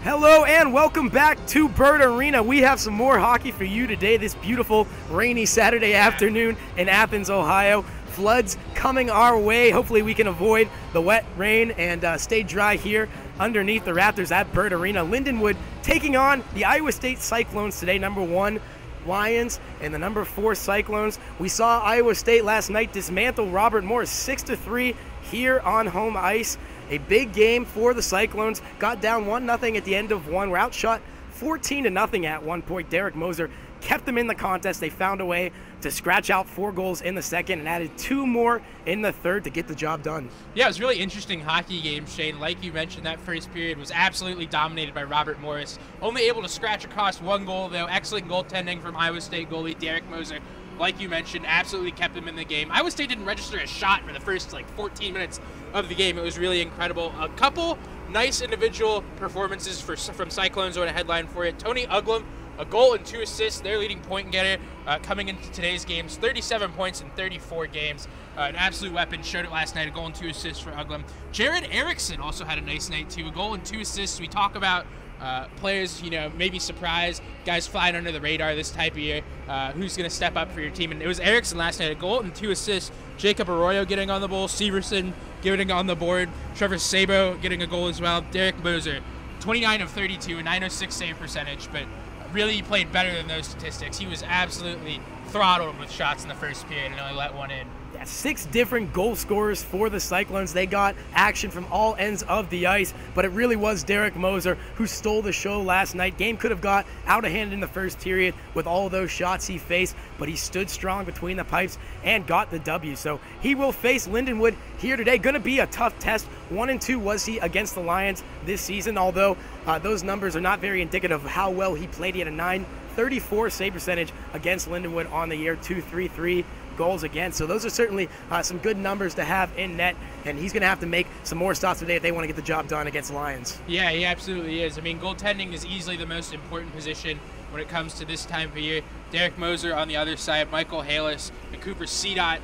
Hello and welcome back to Bird Arena. We have some more hockey for you today, this beautiful rainy Saturday afternoon in Athens, Ohio. Floods coming our way. Hopefully we can avoid the wet rain and stay dry here underneath the rafters at Bird Arena. Lindenwood taking on the Iowa State Cyclones today, number 1 Lions and the number 4 Cyclones. We saw Iowa State last night dismantle Robert Morris 6-3 here on home ice. A big game for the Cyclones. Got down 1-0 at the end of one. We're outshot 14-0 at one point. Derek Moser kept them in the contest. They found a way to scratch out 4 goals in the second and added 2 more in the third to get the job done. Yeah, it was a really interesting hockey game, Shane. Like you mentioned, that first period was absolutely dominated by Robert Morris. Only able to scratch across 1 goal, though. Excellent goaltending from Iowa State goalie Derek Moser. Like you mentioned, absolutely kept them in the game. Iowa State didn't register a shot for the first 14 minutes of the game. It was really incredible. A couple nice individual performances from Cyclones on a headline for it. Tony Uglum, a goal and 2 assists, their leading point getter coming into today's games. 37 points in 34 games. An absolute weapon. Showed it last night. A goal and 2 assists for Uglum. Jared Erickson also had a nice night too. A goal and 2 assists. We talk about players, maybe surprised, guys flying under the radar this type of year. Who's going to step up for your team? And it was Erickson last night, a goal and 2 assists. Jacob Arroyo getting on the ball. Severson getting on the board. Trevor Sabo getting a goal as well. Derek Moser, 29 of 32, a 906 save percentage, but really played better than those statistics. He was absolutely throttled with shots in the first period and only let 1 in. 6 different goal scorers for the Cyclones. They got action from all ends of the ice, but it really was Derek Moser who stole the show last night. Game could have got out of hand in the first period with all those shots he faced, but he stood strong between the pipes and got the W. So he will face Lindenwood here today. Going to be a tough test. 1-2 was he against the Lions this season, although those numbers are not very indicative of how well he played. He had a .934 save percentage against Lindenwood on the year, 233 goals against. So those are certainly some good numbers to have in net, and he's going to have to make some more stops today if they want to get the job done against the Lions. Yeah, he absolutely is. I mean, goaltending is easily the most important position when it comes to this time of year. Derek Moser on the other side, Michael Halis, and Cooper Cedot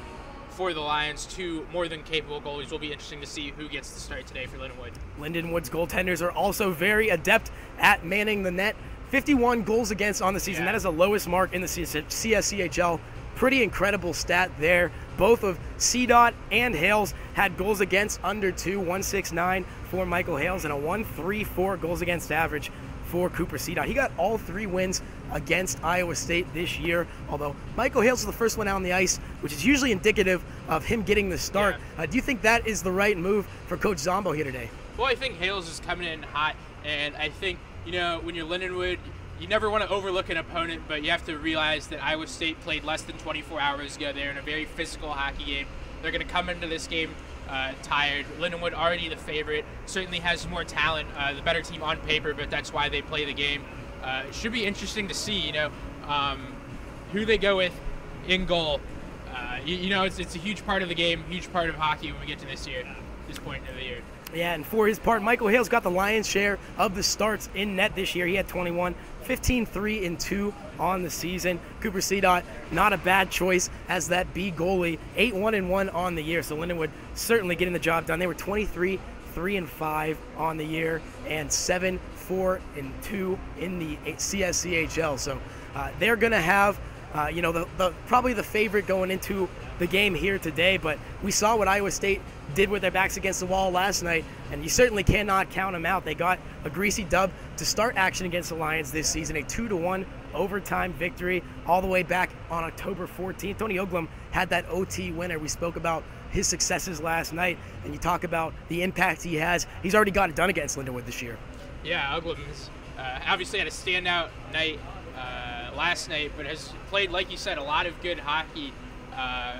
for the Lions, 2 more than capable goalies. Will be interesting to see who gets the start today for Lindenwood. Lindenwood's goaltenders are also very adept at manning the net. 51 goals against on the season. That is the lowest mark in the CSCHL. Pretty incredible stat there. Both of CDOT and Hales had goals against under 2, 169 for Michael Hales and a 134 goals against average for Cooper CDOT. He got all 3 wins against Iowa State this year, although Michael Hales was the first one out on the ice, which is usually indicative of him getting the start. Do you think that is the right move for Coach Zombo here today? Well, I think Hales is coming in hot, and I think, when you're Lindenwood, you never want to overlook an opponent, but you have to realize that Iowa State played less than 24 hours ago. They're in a very physical hockey game. They're going to come into this game tired. Lindenwood already the favorite, certainly has more talent, the better team on paper, but that's why they play the game. It should be interesting to see, who they go with in goal. It's a huge part of the game, huge part of hockey when we get to this point of the year. Yeah, and for his part, Michael Hales got the lion's share of the starts in net this year. He had 21, 15, 3, and 2 on the season. Cooper CDOT, not a bad choice as that B goalie, 8-1-1 on the year. So Lindenwood certainly getting the job done. They were 23, 3, and 5 on the year, and 7, 4, and 2 in the CSCHL. So they're going to have, probably the favorite going into the game here today. But we saw what Iowa State did with their backs against the wall last night, and you certainly cannot count them out. They got a greasy dub to start action against the Lions this season, a 2-1 overtime victory all the way back on October 14th. Tony Uglum had that OT winner. We spoke about his successes last night, and you talk about the impact he has. He's already got it done against Lindenwood this year. Yeah, Uglum has obviously had a standout night last night, but has played, like you said, a lot of good hockey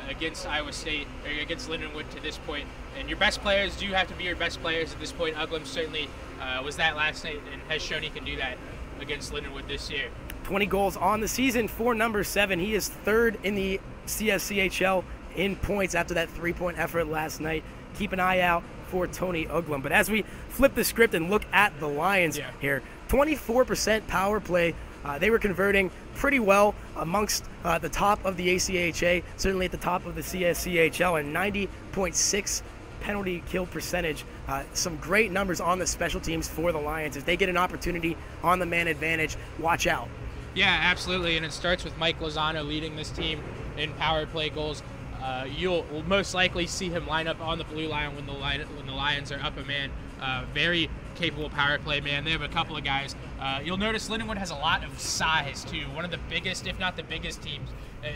against Iowa State, or against Lindenwood to this point. And your best players do have to be your best players at this point. Uglum certainly was that last night and has shown he can do that against Lindenwood this year. 20 goals on the season for number 7. He is 3rd in the CSCHL in points after that 3-point effort last night. Keep an eye out for Tony Uglum. But as we flip the script and look at the Lions here, 24% power play. They were converting pretty well amongst the top of the ACHA, certainly at the top of the CSCHL, and 90.6 penalty kill percentage. Some great numbers on the special teams for the Lions. If they get an opportunity on the man advantage, watch out. Yeah, absolutely, and it starts with Mike Lozano leading this team in power play goals. You'll most likely see him line up on the blue line when the Lions are up a man. Very capable power play man. They have a couple of guys. You'll notice Lindenwood has a lot of size too. One of the biggest, if not the biggest teams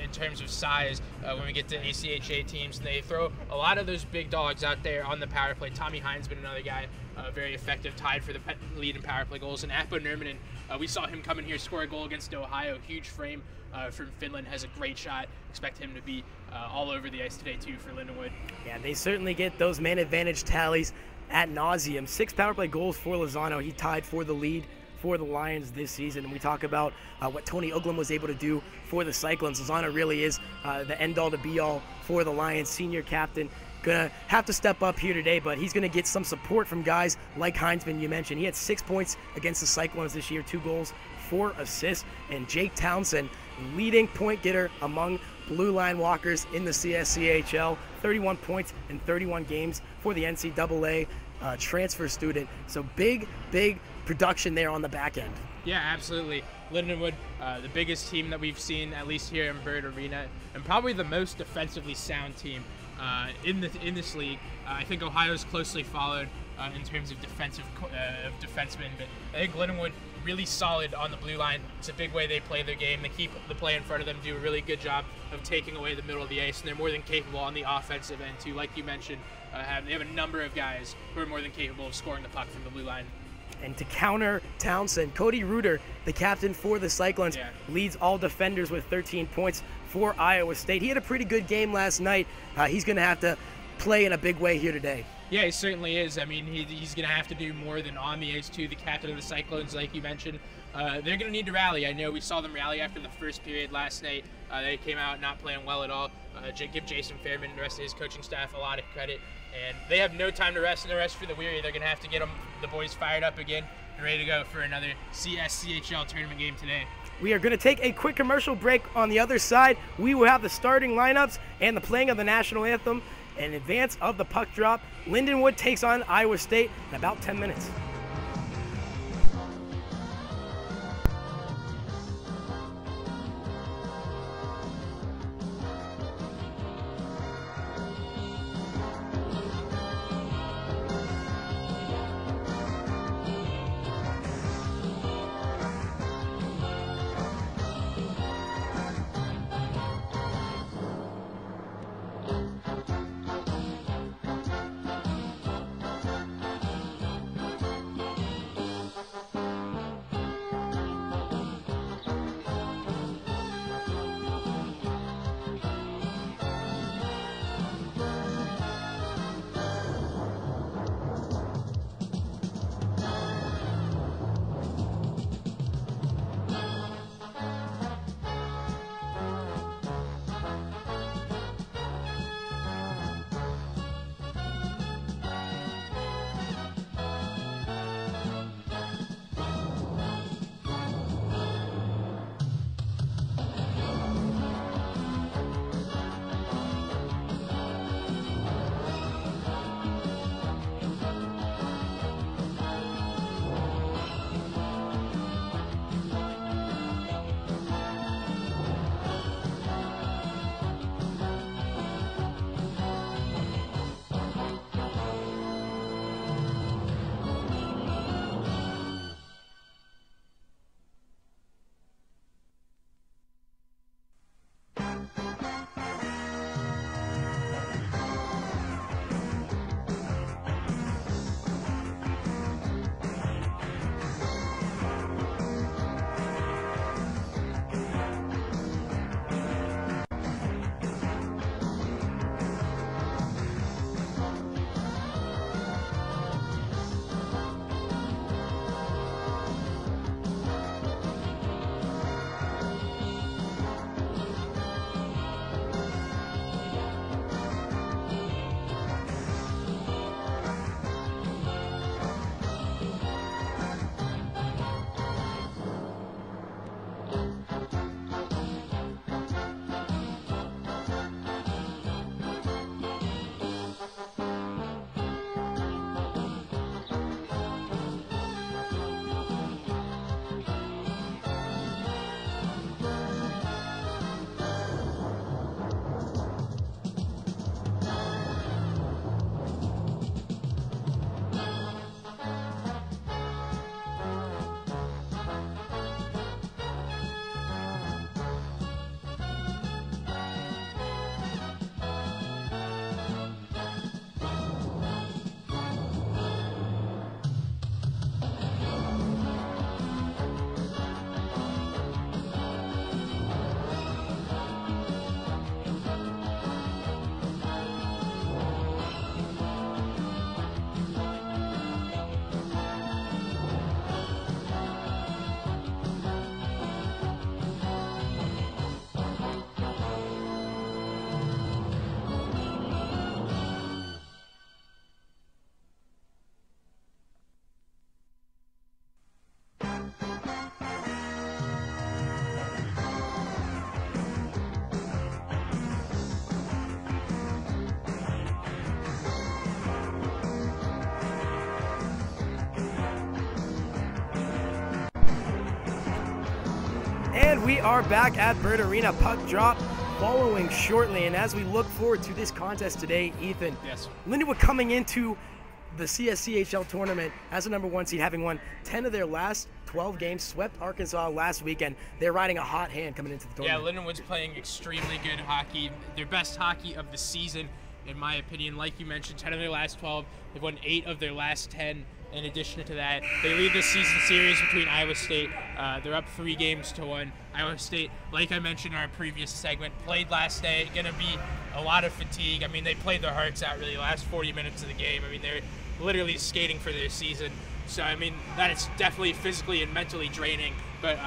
in terms of size when we get to ACHA teams. And they throw a lot of those big dogs out there on the power play. Tommy Hines been another guy, very effective, tied for the lead in power play goals. And Appo Nurminen, we saw him come in here, score a goal against Ohio. Huge frame from Finland, has a great shot. Expect him to be all over the ice today too for Lindenwood. Yeah, they certainly get those man advantage tallies at nauseum. 6 power play goals for Lozano. He tied for the lead for the Lions this season. And we talk about what Tony Uglum was able to do for the Cyclones. Lozano really is the end-all to be-all for the Lions. Senior captain. Gonna have to step up here today, but he's gonna get some support from guys like Heinzman, you mentioned. He had 6 points against the Cyclones this year, 2 goals, 4 assists. And Jake Townsend, leading point getter among blue line walkers in the CSCHL, 31 points in 31 games for the NCAA transfer student. So big production there on the back end. Yeah, absolutely. Lindenwood, the biggest team that we've seen, at least here in Bird Arena, and probably the most defensively sound team in this league. I think Ohio's closely followed in terms of defensemen, but I think Lindenwood really solid on the blue line. It's a big way they play their game. They keep the play in front of them, do a really good job of taking away the middle of the ice, and they're more than capable on the offensive end too. Like you mentioned, they have a number of guys who are more than capable of scoring the puck from the blue line. And to counter Townsend, Cody Reuter, the captain for the Cyclones, leads all defenders with 13 points for Iowa State. He had a pretty good game last night. He's going to have to play in a big way here today. Yeah, he certainly is. I mean, he's going to have to do more than on the ice, too. The captain of the Cyclones, like you mentioned, they're going to need to rally. I know we saw them rally after the first period last night. They came out not playing well at all. Give Jason Fairman and the rest of his coaching staff a lot of credit. And they have no time to rest and the rest for the weary. They're going to have to get the boys fired up again and ready to go for another CSCHL tournament game today. We are going to take a quick commercial break. On the other side, we will have the starting lineups and the playing of the national anthem in advance of the puck drop. Lindenwood takes on Iowa State in about 10 minutes. And we are back at Bird Arena. Puck drop following shortly. And as we look forward to this contest today, Ethan, yes, Lindenwood coming into the CSCHL tournament as a #1 seed, having won 10 of their last 12 games, swept Arkansas last weekend. They're riding a hot hand coming into the tournament. Yeah, Lindenwood's playing extremely good hockey. Their best hockey of the season, in my opinion. Like you mentioned, 10 of their last 12. They've won 8 of their last 10. In addition to that, they lead this season series between Iowa State. They're up 3-1. Iowa State, like I mentioned in our previous segment, played last day. Going to be a lot of fatigue. I mean, they played their hearts out really the last 40 minutes of the game. I mean, they're literally skating for their season. So, I mean, that is definitely physically and mentally draining, but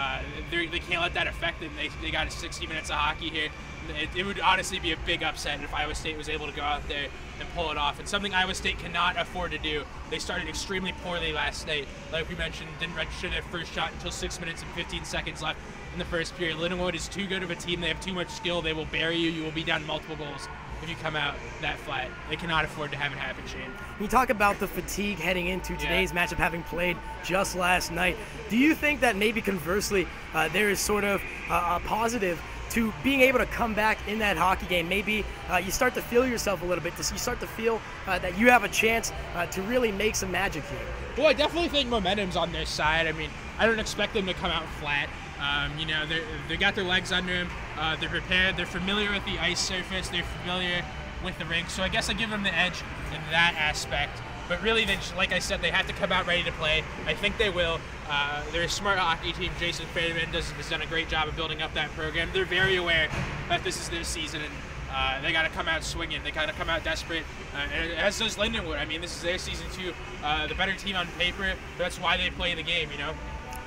they can't let that affect them. They got 60 minutes of hockey here. It would honestly be a big upset if Iowa State was able to go out there and pull it off. And something Iowa State cannot afford to do. They started extremely poorly last night. Like we mentioned, didn't register their first shot until 6 minutes and 15 seconds left in the first period. Lindenwood is too good of a team. They have too much skill. They will bury you. You will be down multiple goals if you come out that flat. They cannot afford to have it happen, Shane. You talk about the fatigue heading into today's matchup, having played just last night. Do you think that maybe conversely there is sort of a positive to being able to come back in that hockey game? Maybe you start to feel yourself a little bit. You start to feel that you have a chance to really make some magic here. Well, I definitely think momentum's on their side. I mean, I don't expect them to come out flat. You know, they got their legs under them. They're prepared. They're familiar with the ice surface. They're familiar with the rink. So I guess I give them the edge in that aspect. But really, like I said, they have to come out ready to play. I think they will. They're a smart hockey team. Jason Fairman has done a great job of building up that program. They're very aware that this is their season, and they got to come out swinging. They got to come out desperate, as does Lindenwood. I mean, this is their season too. The better team on paper. That's why they play the game, you know.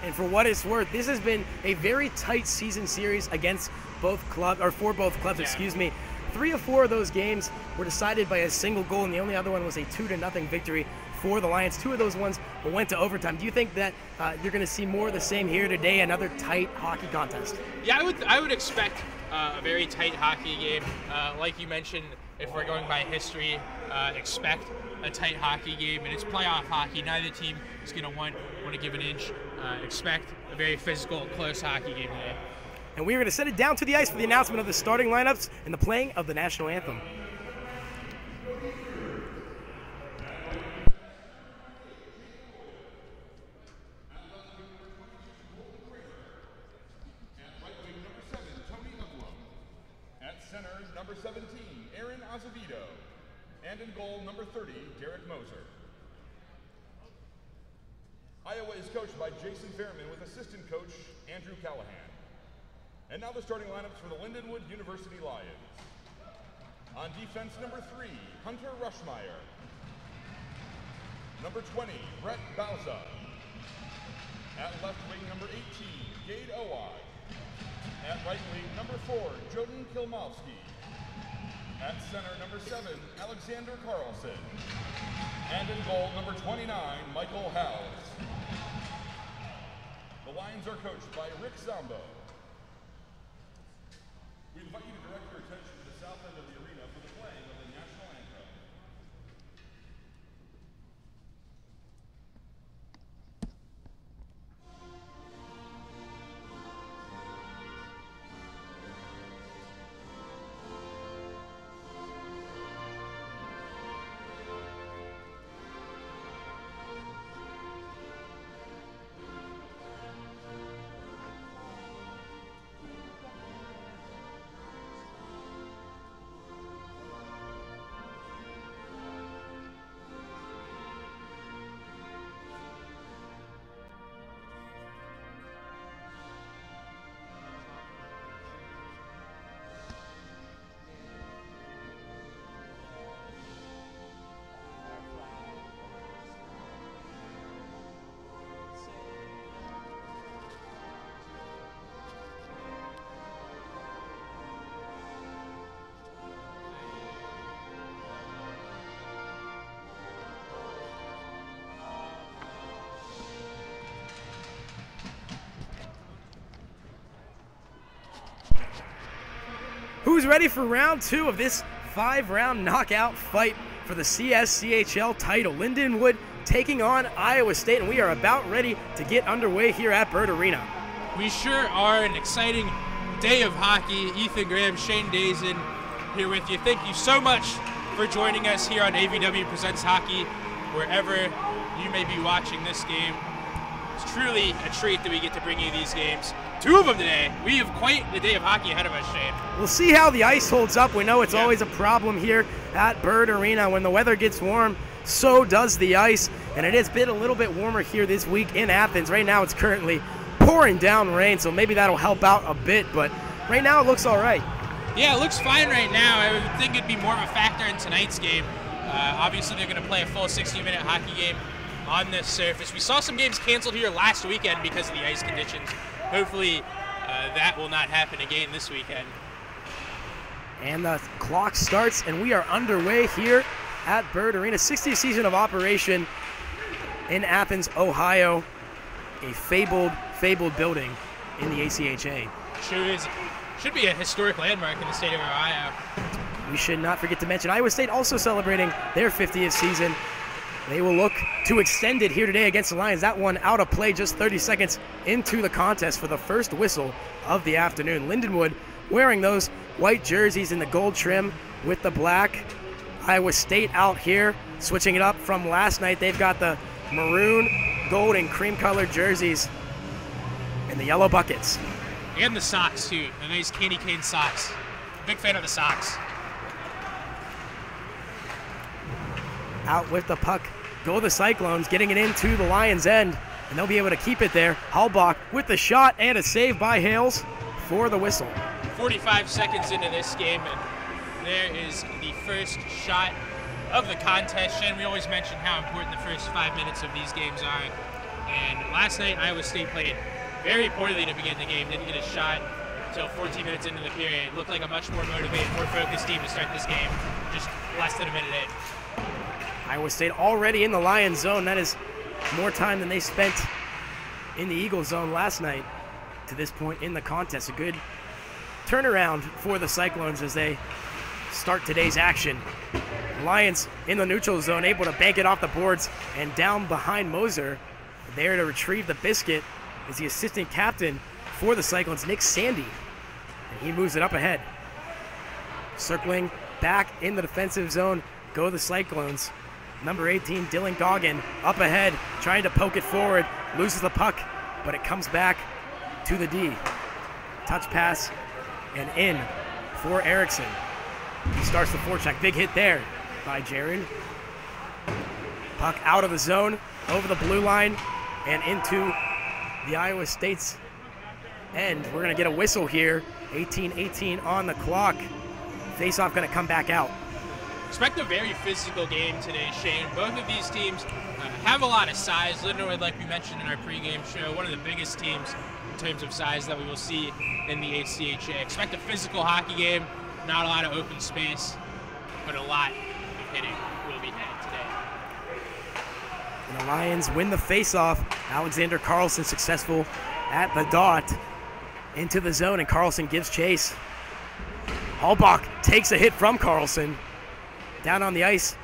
And for what it's worth, this has been a very tight season series against both clubs, or for both clubs, excuse me. 3 of 4 of those games were decided by a single goal, and the only other one was a 2-0 victory for the Lions. 2 of those ones went to overtime. Do you think that you're going to see more of the same here today, another tight hockey contest? Yeah, I would expect a very tight hockey game. Like you mentioned, if we're going by history, expect a tight hockey game, and it's playoff hockey. Neither team is going to want to give an inch. Expect a very physical, close hockey game today. And we are going to send it down to the ice for the announcement of the starting lineups and the playing of the national anthem. At center, number 17, Aaron Azevedo. And in goal, number 30, Derek Moser. Iowa is coached by Jason Fairman with assistant coach Andrew Callahan. And now the starting lineups for the Lindenwood University Lions. On defense, number 3, Hunter Rushmeyer. Number 20, Brett Bauza. At left wing, number 18, Gade Owad. At right wing, number 4, Joden Kilmowski. At center, number 7, Alexander Carlson. And in goal, number 29, Michael Howes. The Lions are coached by Rick Zambo. We invite you to direct your attention to the south end of the arena for the playing of the national anthem. Who's ready for round 2 of this 5-round knockout fight for the CSCHL title? Lindenwood taking on Iowa State, and we are about ready to get underway here at Bird Arena. We sure are. An exciting day of hockey. Ethan Graham, Shane Dazen here with you. Thank you so much for joining us here on AVW Presents Hockey, wherever you may be watching this game. It's truly a treat that we get to bring you these games. 2 of them today. We have quite the day of hockey ahead of us, Shane. We'll see how the ice holds up. We know it's always a problem here at Bird Arena. When the weather gets warm, so does the ice. And it has been a little bit warmer here this week in Athens. Right now it's currently pouring down rain, so maybe that'll help out a bit. But right now it looks all right. Yeah, it looks fine right now. I would think it'd be more of a factor in tonight's game. Obviously, they're going to play a full 60-minute hockey game on this surface. We saw some games canceled here last weekend because of the ice conditions. Hopefully, that will not happen again this weekend. And the clock starts, and we are underway here at Bird Arena. 60th season of operation in Athens, Ohio. A fabled building in the ACHA. Sure is. Should be a historic landmark in the state of Ohio. We should not forget to mention Iowa State also celebrating their 50th season. They will look to extend it here today against the Lions. That one out of play just 30 seconds into the contest for the first whistle of the afternoon. Lindenwood wearing those white jerseys in the gold trim with the black. Iowa State out here switching it up from last night. They've got the maroon, gold, and cream-colored jerseys and the yellow buckets. And the socks, too. The nice candy cane socks. Big fan of the socks. Out with the puck go the Cyclones, getting it into the Lions' end, and they'll be able to keep it there. Halbach with the shot and a save by Hales for the whistle. 45 seconds into this game, and there is the first shot of the contest. Shane, we always mention how important the first 5 minutes of these games are. And last night, Iowa State played very poorly to begin the game. Didn't get a shot until 14 minutes into the period. Looked like a much more motivated, more focused team to start this game, just less than a minute in. Iowa State already in the Lions zone. That is more time than they spent in the Eagle zone last night to this point in the contest. A good turnaround for the Cyclones as they start today's action. Lions in the neutral zone, able to bank it off the boards and down behind Moser. There to retrieve the biscuit is the assistant captain for the Cyclones, Nick Sandy. And he moves it up ahead. Circling back in the defensive zone go the Cyclones. Number 18, Dylan Goggin, up ahead, trying to poke it forward, loses the puck, but it comes back to the D. Touch pass and in for Erickson. He starts the forecheck. Big hit there by Jaron. Puck out of the zone, over the blue line, and into the Iowa State's end. We're going to get a whistle here. 18-18 on the clock. Face-off going to come back out. Expect a very physical game today, Shane. Both of these teams have a lot of size. Lindenwood, like we mentioned in our pregame show, one of the biggest teams in terms of size that we will see in the ACHA. Expect a physical hockey game, not a lot of open space, but a lot of hitting will be had today. And the Lions win the face-off. Alexander Carlson successful at the dot into the zone, and Carlson gives chase. Halbach takes a hit from Carlson. Down on the ice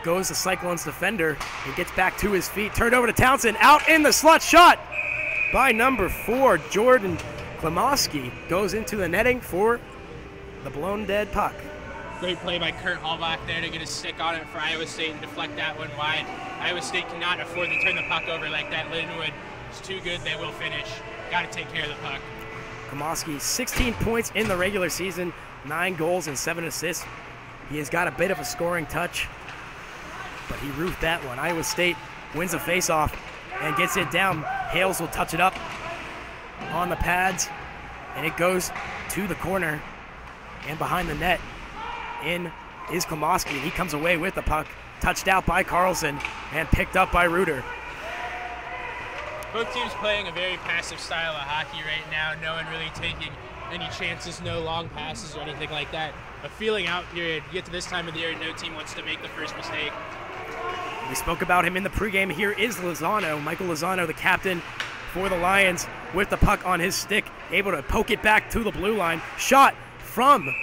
goes the Cyclones defender and gets back to his feet. Turned over to Townsend. Out in the slot. Shot by number 4, Jordan Klimowski. Goes into the netting for the blown dead puck. Great play by Kurt Halbach there to get a stick on it for Iowa State and deflect that one wide. Iowa State cannot afford to turn the puck over like that. Lindenwood is too good. They will finish. Got to take care of the puck. Klimowski, 16 points in the regular season, 9 goals and 7 assists. He has got a bit of a scoring touch, but he roofed that one. Iowa State wins a faceoff and gets it down. Hales will touch it up on the pads, and it goes to the corner and behind the net. In is Klimowski, and he comes away with the puck. Touched out by Carlson and picked up by Reuter. Both teams playing a very passive style of hockey right now. No one really taking any chances, no long passes or anything like that. A feeling out period. You get to this time of the year, no team wants to make the first mistake. We spoke about him in the pregame. Here is Lozano, Michael Lozano, the captain for the Lions, with the puck on his stick, able to poke it back to the blue line. Shot from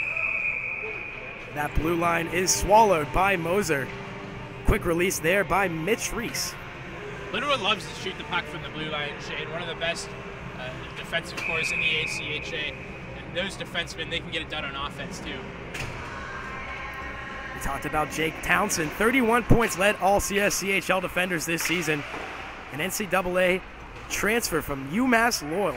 that blue line is swallowed by Moser. Quick release there by Mitch Reese. Lindenwood loves to shoot the puck from the blue line, Shane. One of the best defensive cores in the ACHA. And those defensemen, they can get it done on offense too. We talked about Jake Townsend. 31 points, led all CSCHL defenders this season. An NCAA transfer from UMass Lowell.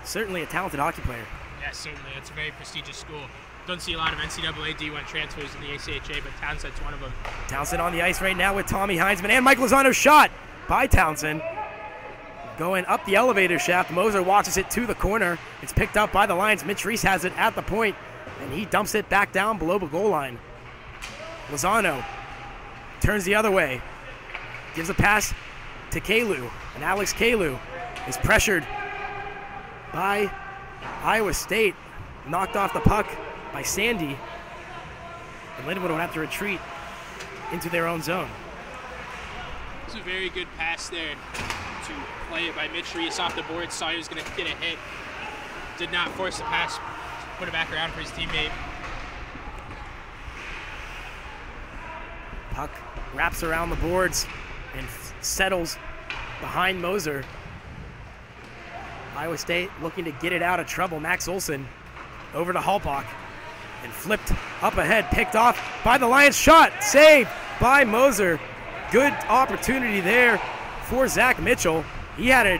Certainly a talented hockey player. Yeah, certainly. It's a very prestigious school. Don't see a lot of NCAA D1 transfers in the ACHA, but Townsend's one of them. Townsend on the ice right now with Tommy Heinzman, and Mike Lozano shot by Townsend. Going up the elevator shaft, Moser watches it to the corner. It's picked up by the Lions. Mitch Reese has it at the point, and he dumps it back down below the goal line. Lozano turns the other way, gives a pass to Kalu, and Alex Kalu is pressured by Iowa State, knocked off the puck by Sandy, and Lindenwood will have to retreat into their own zone. It's a very good pass there to play it by Mitch Reese off the board. Saw he was going to get a hit. Did not force the pass, put it back around for his teammate. Puck wraps around the boards and settles behind Moser. Iowa State looking to get it out of trouble. Max Olson over to Halbach and flipped up ahead, picked off by the Lions. Shot saved by Moser. Good opportunity there for Zach Mitchell. He had a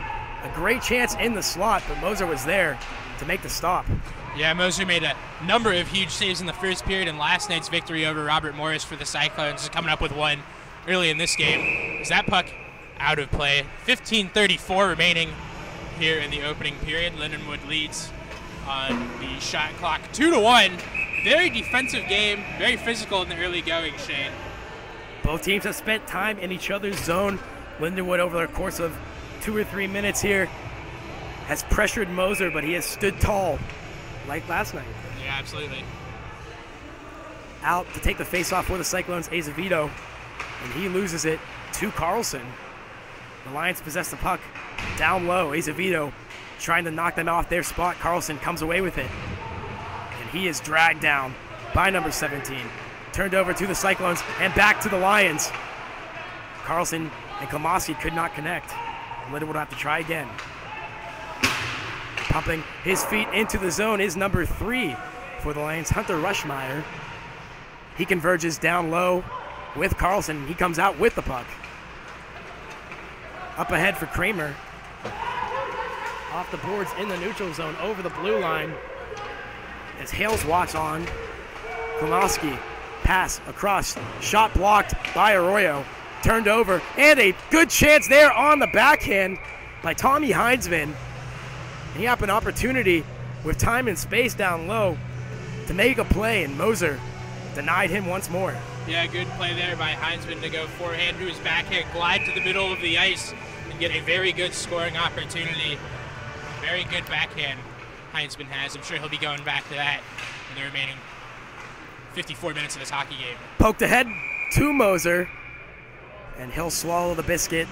great chance in the slot, but Moser was there to make the stop. Yeah, Moser made a number of huge saves in the first period, and last night's victory over Robert Morris for the Cyclones is coming up with one early in this game. Is that puck out of play? 15:34 remaining here in the opening period. Lindenwood leads on the shot clock 2-1. Very defensive game, very physical in the early going, Shane. Both teams have spent time in each other's zone. Lindenwood, over the course of 2 or 3 minutes here, has pressured Moser, but he has stood tall like last night. Yeah, absolutely. Out to take the face-off for the Cyclones, Azevedo, and he loses it to Carlson. The Lions possess the puck down low. Azevedo trying to knock them off their spot. Carlson comes away with it, and he is dragged down by number 17. Turned over to the Cyclones and back to the Lions. Carlson and Klomoski could not connect. Lindenwood will have to try again. Pumping his feet into the zone is number 3 for the Lions, Hunter Rushmeyer. He converges down low with Carlson. He comes out with the puck. Up ahead for Kramer. Off the boards in the neutral zone over the blue line. As Hales watch on. Klomoski, pass across, shot blocked by Arroyo. Turned over, and a good chance there on the backhand by Tommy Heinzman. He had an opportunity with time and space down low to make a play, and Moser denied him once more. Yeah, good play there by Heinzman to go forehand to his backhand, glide to the middle of the ice, and get a very good scoring opportunity. Very good backhand Heinzman has. I'm sure he'll be going back to that in the remaining 54 minutes of this hockey game. Poked ahead to Moser, and he'll swallow the biscuit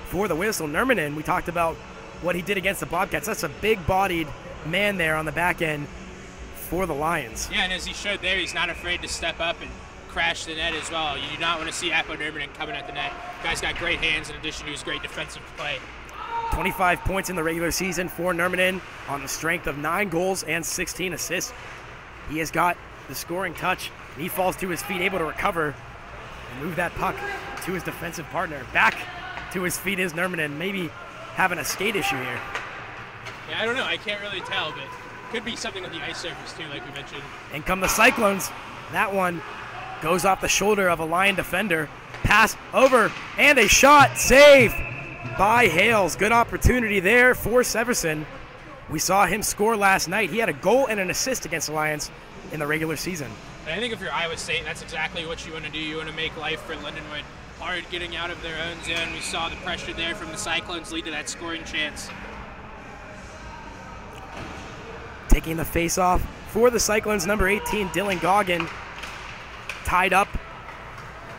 for the whistle. Nurminen, we talked about what he did against the Bobcats. That's a big-bodied man there on the back end for the Lions. Yeah, and as he showed there, he's not afraid to step up and crash the net as well. You do not want to see Appo Nurminen coming at the net. Guy's got great hands in addition to his great defensive play. 25 points in the regular season for Nurminen on the strength of 9 goals and 16 assists. He has got the scoring touch, and he falls to his feet, able to recover and move that puck to his defensive partner. Back to his feet is Nurminen, maybe having a skate issue here. Yeah, I don't know. I can't really tell, but could be something with the ice surface too, like we mentioned. And come the Cyclones. That one goes off the shoulder of a Lion defender. Pass over, and a shot save by Hales. Good opportunity there for Severson. We saw him score last night. He had a goal and an assist against the Lions in the regular season. And I think if you're Iowa State, that's exactly what you want to do. You want to make life for Lindenwood hard, getting out of their own zone. We saw the pressure there from the Cyclones lead to that scoring chance. Taking the face-off for the Cyclones, number 18, Dylan Goggin. Tied up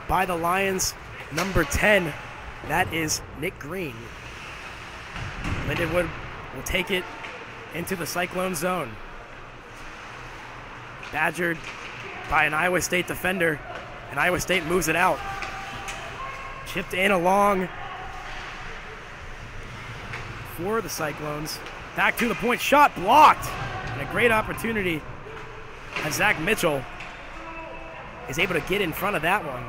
by the Lions, number 10. That is Nick Green. Lindenwood will take it into the Cyclone zone. Badgered by an Iowa State defender, and Iowa State moves it out. Chipped in along for the Cyclones. Back to the point, shot blocked. And a great opportunity as Zach Mitchell is able to get in front of that one.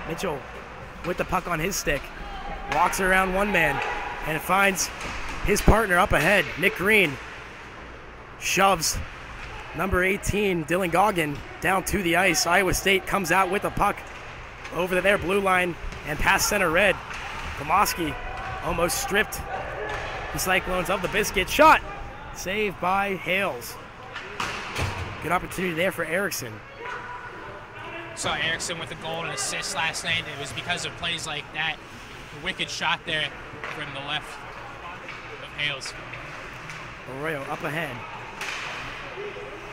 Mitchell with the puck on his stick, walks around one man and finds his partner up ahead. Nick Green shoves number 18, Dylan Goggin, down to the ice. Iowa State comes out with the puck over to their blue line and past center red. Komoski almost stripped the Cyclones of the biscuit. Shot saved by Hales. Good opportunity there for Erickson. Saw Erickson with a goal and assist last night. It was because of plays like that. A wicked shot there from the left of Hales. Arroyo up ahead.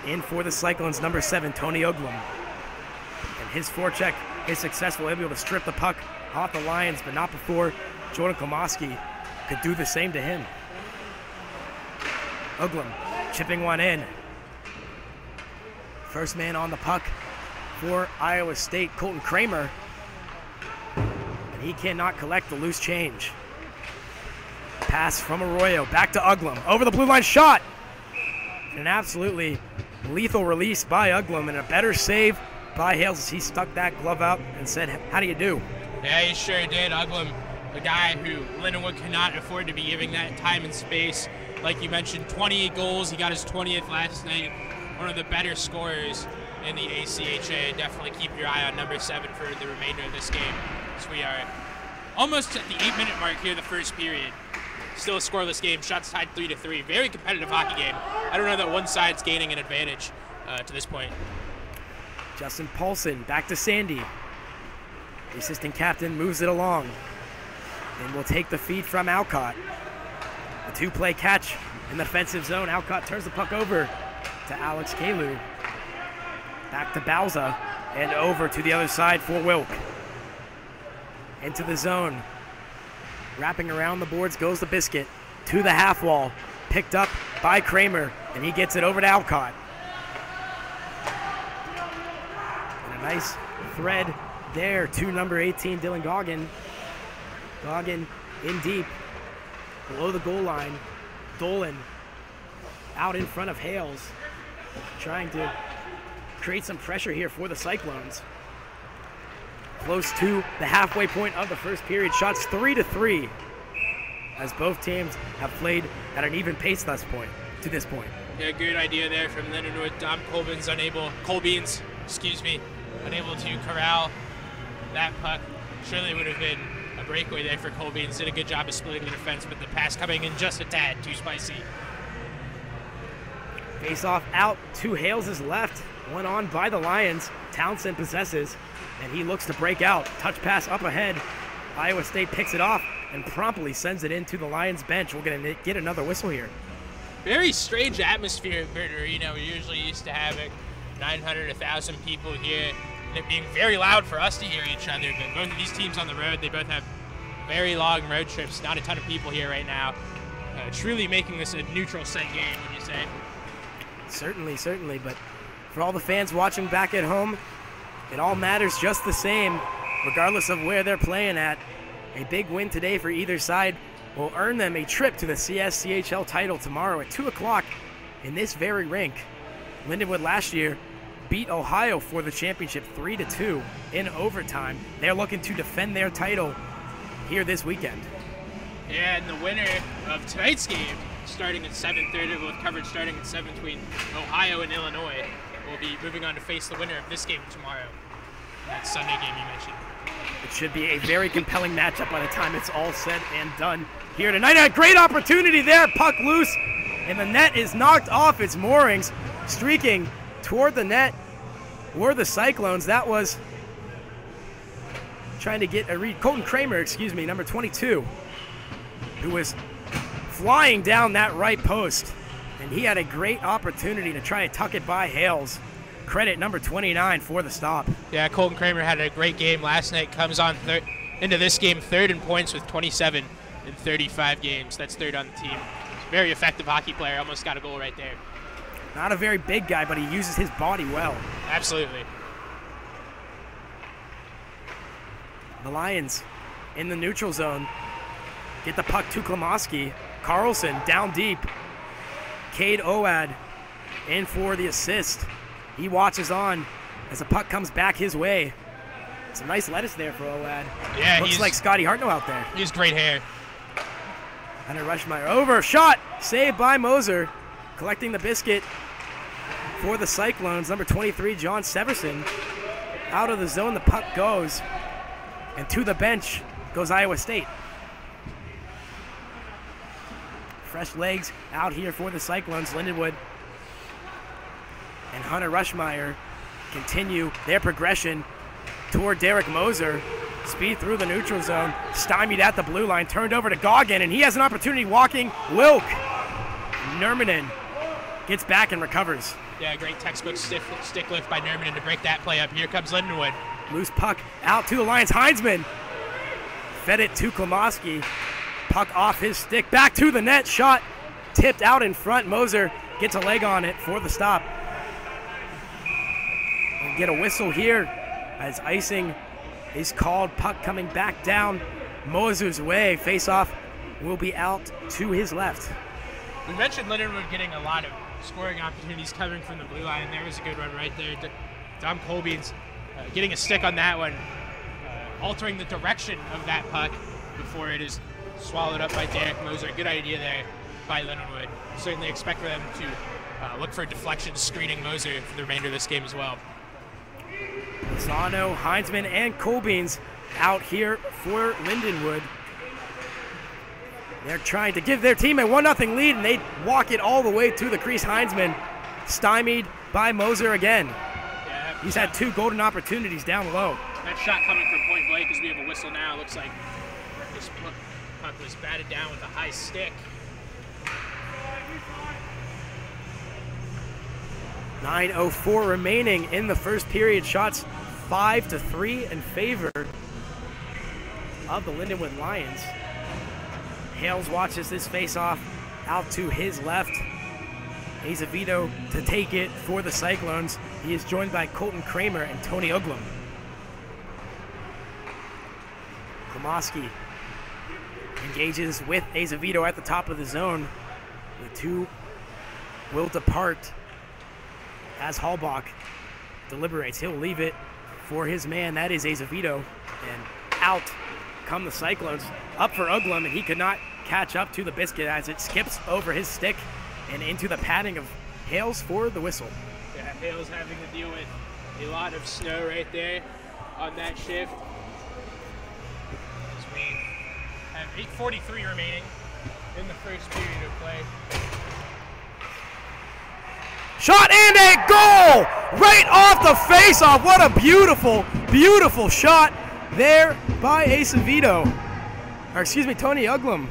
In for the Cyclones, number 7, Tony Uglum. And his forecheck is successful, able to strip the puck off the Lions, but not before Jordan Komoski could do the same to him. Uglum chipping one in. First man on the puck for Iowa State, Colton Kramer. And he cannot collect the loose change. Pass from Arroyo, back to Uglum. Over the blue line, shot! An absolutely lethal release by Uglum and a better save by Hales as he stuck that glove out and said, how do you do? Yeah, he sure did. Uglum, a guy who Lindenwood cannot afford to be giving that time and space. Like you mentioned, 28 goals. He got his 20th last night. One of the better scorers in the ACHA. Definitely keep your eye on number 7 for the remainder of this game, as we are almost at the 8-minute mark here, the first period. Still a scoreless game. Shots tied 3-3. Very competitive hockey game. I don't know that one side's gaining an advantage to this point. Justin Paulson back to Sandy. The assistant captain moves it along and will take the feed from Alcott. A 2-play catch in the defensive zone. Alcott turns the puck over to Alex Kalu. Back to Bauza and over to the other side for Wilk. Into the zone. Wrapping around the boards goes the biscuit to the half wall. Picked up by Kramer, and he gets it over to Alcott. And a nice thread there to number 18, Dylan Goggin. Goggin in deep, below the goal line. Dolan out in front of Hales, trying to create some pressure here for the Cyclones. Close to the halfway point of the first period. Shots 3-3 as both teams have played at an even pace to this point. Yeah, good idea there from Lindenwood. Dom Colbean's unable to corral that puck. Surely would have been a breakaway there for Colbeans. Did a good job of splitting the defense, but the pass coming in just a tad too spicy. Face off out to Hales' left. One on by the Lions. Townsend possesses, and he looks to break out. Touch pass up ahead. Iowa State picks it off and promptly sends it into the Lions bench. We're going to get another whistle here. Very strange atmosphere at Bert Arena. We're usually used to having 900, 1,000 people here, and it being very loud for us to hear each other. But both of these teams on the road, they both have very long road trips. Not a ton of people here right now. Truly making this a neutral site game, would you say? Certainly, but for all the fans watching back at home, it all matters just the same, regardless of where they're playing at. A big win today for either side will earn them a trip to the CSCHL title tomorrow at 2 o'clock in this very rink. Lindenwood last year beat Ohio for the championship 3-2 in overtime. They're looking to defend their title here this weekend. Yeah, and the winner of tonight's game, starting at 7:30, with coverage starting at 7 between Ohio and Illinois, will be moving on to face the winner of this game tomorrow. That Sunday game you mentioned. It should be a very compelling matchup by the time it's all said and done here tonight. A great opportunity there, puck loose, and the net is knocked off its moorings. Streaking toward the net were the Cyclones. That was trying to get a read. Colton Kramer, number 22, who was flying down that right post, and he had a great opportunity to try and tuck it by Hales. Credit number 29 for the stop. Yeah, Colton Kramer had a great game last night. Comes on into this game third in points with 27 in 35 games. That's third on the team. Very effective hockey player. Almost got a goal right there. Not a very big guy, but he uses his body well. Absolutely. The Lions in the neutral zone get the puck to Klomoski. Carlson down deep. Cade Owad in for the assist. He watches on as the puck comes back his way. Some nice lettuce there for Owad. Yeah, looks like Scotty Hartnell out there. He has great hair. Hunter Rushmeyer over, shot, saved by Moser. Collecting the biscuit for the Cyclones, number 23, John Severson. Out of the zone, the puck goes. And to the bench goes Iowa State. Fresh legs out here for the Cyclones. Lindenwood and Hunter Rushmeyer continue their progression toward Derek Moser. Speed through the neutral zone, stymied at the blue line, turned over to Goggin, and he has an opportunity walking. Wilk. Nurminen gets back and recovers. Yeah, great textbook stick lift by Nurminen to break that play up. Here comes Lindenwood. Loose puck out to the Lions. Heinzman fed it to Klomoski. Puck off his stick, back to the net, shot tipped out in front. Moser gets a leg on it for the stop. We'll get a whistle here as icing is called. Puck coming back down Moser's way. Face-off will be out to his left. We mentioned Lindenwood getting a lot of scoring opportunities coming from the blue line. There was a good one right there. Dom Colbeans getting a stick on that one, altering the direction of that puck before it is swallowed up by Derek Moser. Good idea there by Lindenwood. Certainly expect for them to look for deflection, screening Moser for the remainder of this game as well. Lozano, Heinzman, and Colbeans out here for Lindenwood. They're trying to give their team a 1-0 lead, and they walk it all the way to the crease. Heinzman stymied by Moser again. Yeah, he's had 2 golden opportunities down low. That shot coming from point blank as we have a whistle now. Looks like this puck was batted down with a high stick. 9:04 remaining in the first period. Shots 5-3 in favor of the Lindenwood Lions. Hales watches this face-off out to his left. Azevedo to take it for the Cyclones. He is joined by Colton Kramer and Tony Uglum. Klomoski engages with Azevedo at the top of the zone. The two will depart as Hallbach deliberates. He'll leave it for his man. That is Azevedo. And out come the Cyclones. Up for Uglum, and he could not catch up to the biscuit as it skips over his stick and into the padding of Hales for the whistle. Yeah, Hales having to deal with a lot of snow right there on that shift. As we have 8:43 remaining in the first period of play. Shot and a goal right off the face-off. What a beautiful, beautiful shot there by Azevedo. Or excuse me, Tony Uglum.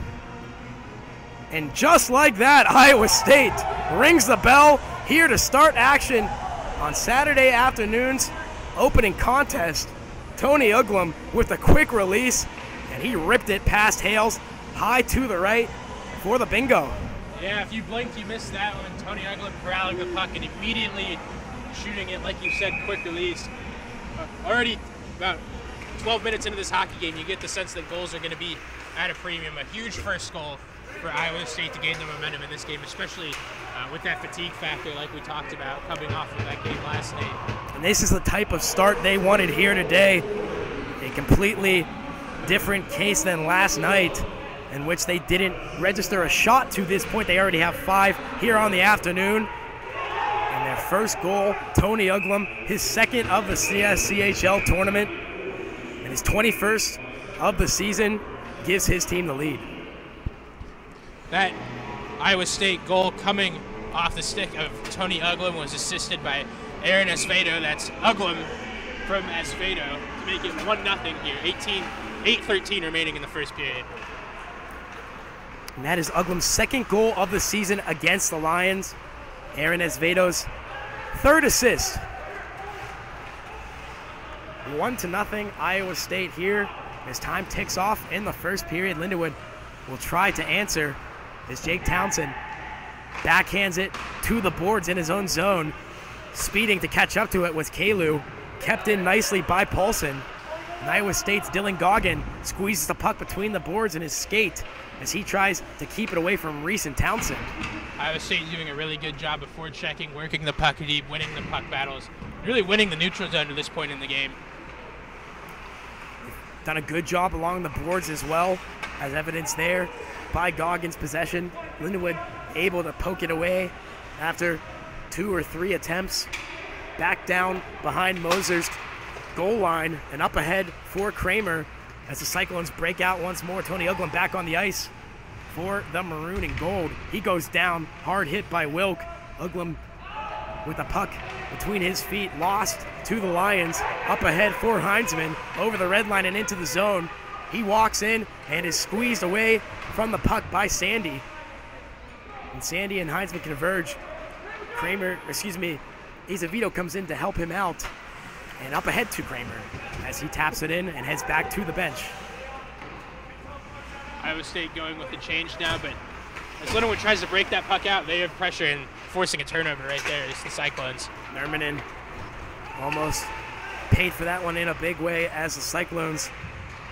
And just like that, Iowa State rings the bell here to start action on Saturday afternoon's opening contest. Tony Uglum with a quick release, and he ripped it past Hales, high to the right for the bingo. Yeah, if you blinked, you missed that one. Tony Uglum corralling the puck and immediately shooting it, like you said, quick release. Already about 12 minutes into this hockey game, you get the sense that goals are going to be at a premium. A huge first goal for Iowa State to gain the momentum in this game, especially with that fatigue factor like we talked about coming off of that game last night. And this is the type of start they wanted here today. A completely different case than last night, in which they didn't register a shot to this point. They already have 5 here on the afternoon. And their first goal, Tony Uglum, his second of the CSCHL tournament, and his 21st of the season, gives his team the lead. That Iowa State goal coming off the stick of Tony Uglum was assisted by Aaron Esvedo. That's Uglum from Esvedo to make it 1-0 here. 8:13 remaining in the first period. And that is Uglum's second goal of the season against the Lions. Aaron Esvedo's third assist. 1-0 Iowa State here. As time ticks off in the first period, Lindenwood will try to answer as Jake Townsend backhands it to the boards in his own zone. Speeding to catch up to it was Kalu. Kept in nicely by Paulson. And Iowa State's Dylan Goggin squeezes the puck between the boards and his skate as he tries to keep it away from Reese and Townsend. Iowa State doing a really good job of forechecking, working the puck deep, winning the puck battles, really winning the neutral zone to this point in the game. Done a good job along the boards as well, as evidenced there by Goggin's possession. Lindenwood able to poke it away after 2 or 3 attempts. Back down behind Moser's goal line and up ahead for Kramer as the Cyclones break out once more. Tony Uglum back on the ice for the maroon and gold. He goes down, hard hit by Wilk. Uglum with the puck between his feet, lost to the Lions. Up ahead for Heinzman, over the red line and into the zone. He walks in and is squeezed away from the puck by Sandy. And Sandy and Heinzman converge. Azevedo comes in to help him out. And up ahead to Kramer as he taps it in and heads back to the bench. Iowa State going with the change now, but as Lindenwood tries to break that puck out, they have pressure and forcing a turnover right there. It's the Cyclones. Nermanen almost paid for that one in a big way as the Cyclones,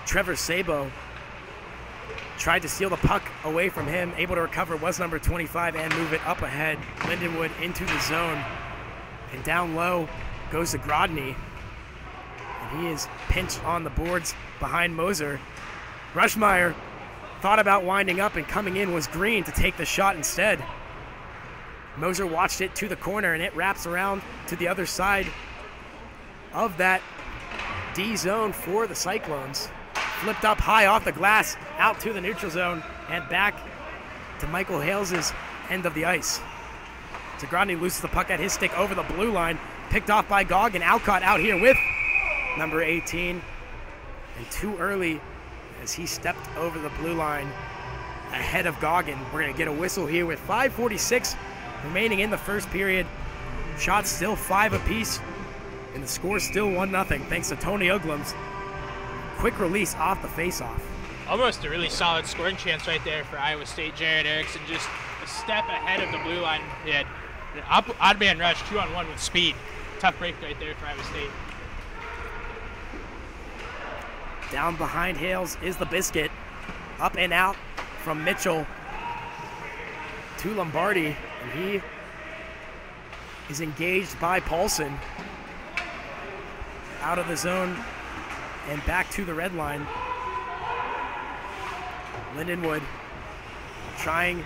Trevor Sabo, tried to steal the puck away from him. Able to recover was number 25 and move it up ahead. Lindenwood into the zone. And down low goes to Grodny. And he is pinched on the boards behind Moser. Rushmeyer thought about winding up, and coming in was Green to take the shot instead. Moser watched it to the corner, and it wraps around to the other side of that D zone for the Cyclones. Flipped up high off the glass, out to the neutral zone, and back to Michael Hales' end of the ice. Grodny loses the puck at his stick over the blue line, picked off by Goggin. Alcott out here with number 18, and too early as he stepped over the blue line ahead of Goggin. We're going to get a whistle here with 5:46 remaining in the first period. Shots still 5 apiece, and the score still 1-0 thanks to Tony Uglum's quick release off the faceoff. Almost a really solid scoring chance right there for Iowa State. Jared Erickson just a step ahead of the blue line. He had an odd man rush, 2-on-1 with speed. Tough break right there for Iowa State. Down behind Hales is the Biscuit. Up and out from Mitchell to Lombardi, and he is engaged by Paulson. Out of the zone and back to the red line. Lindenwood trying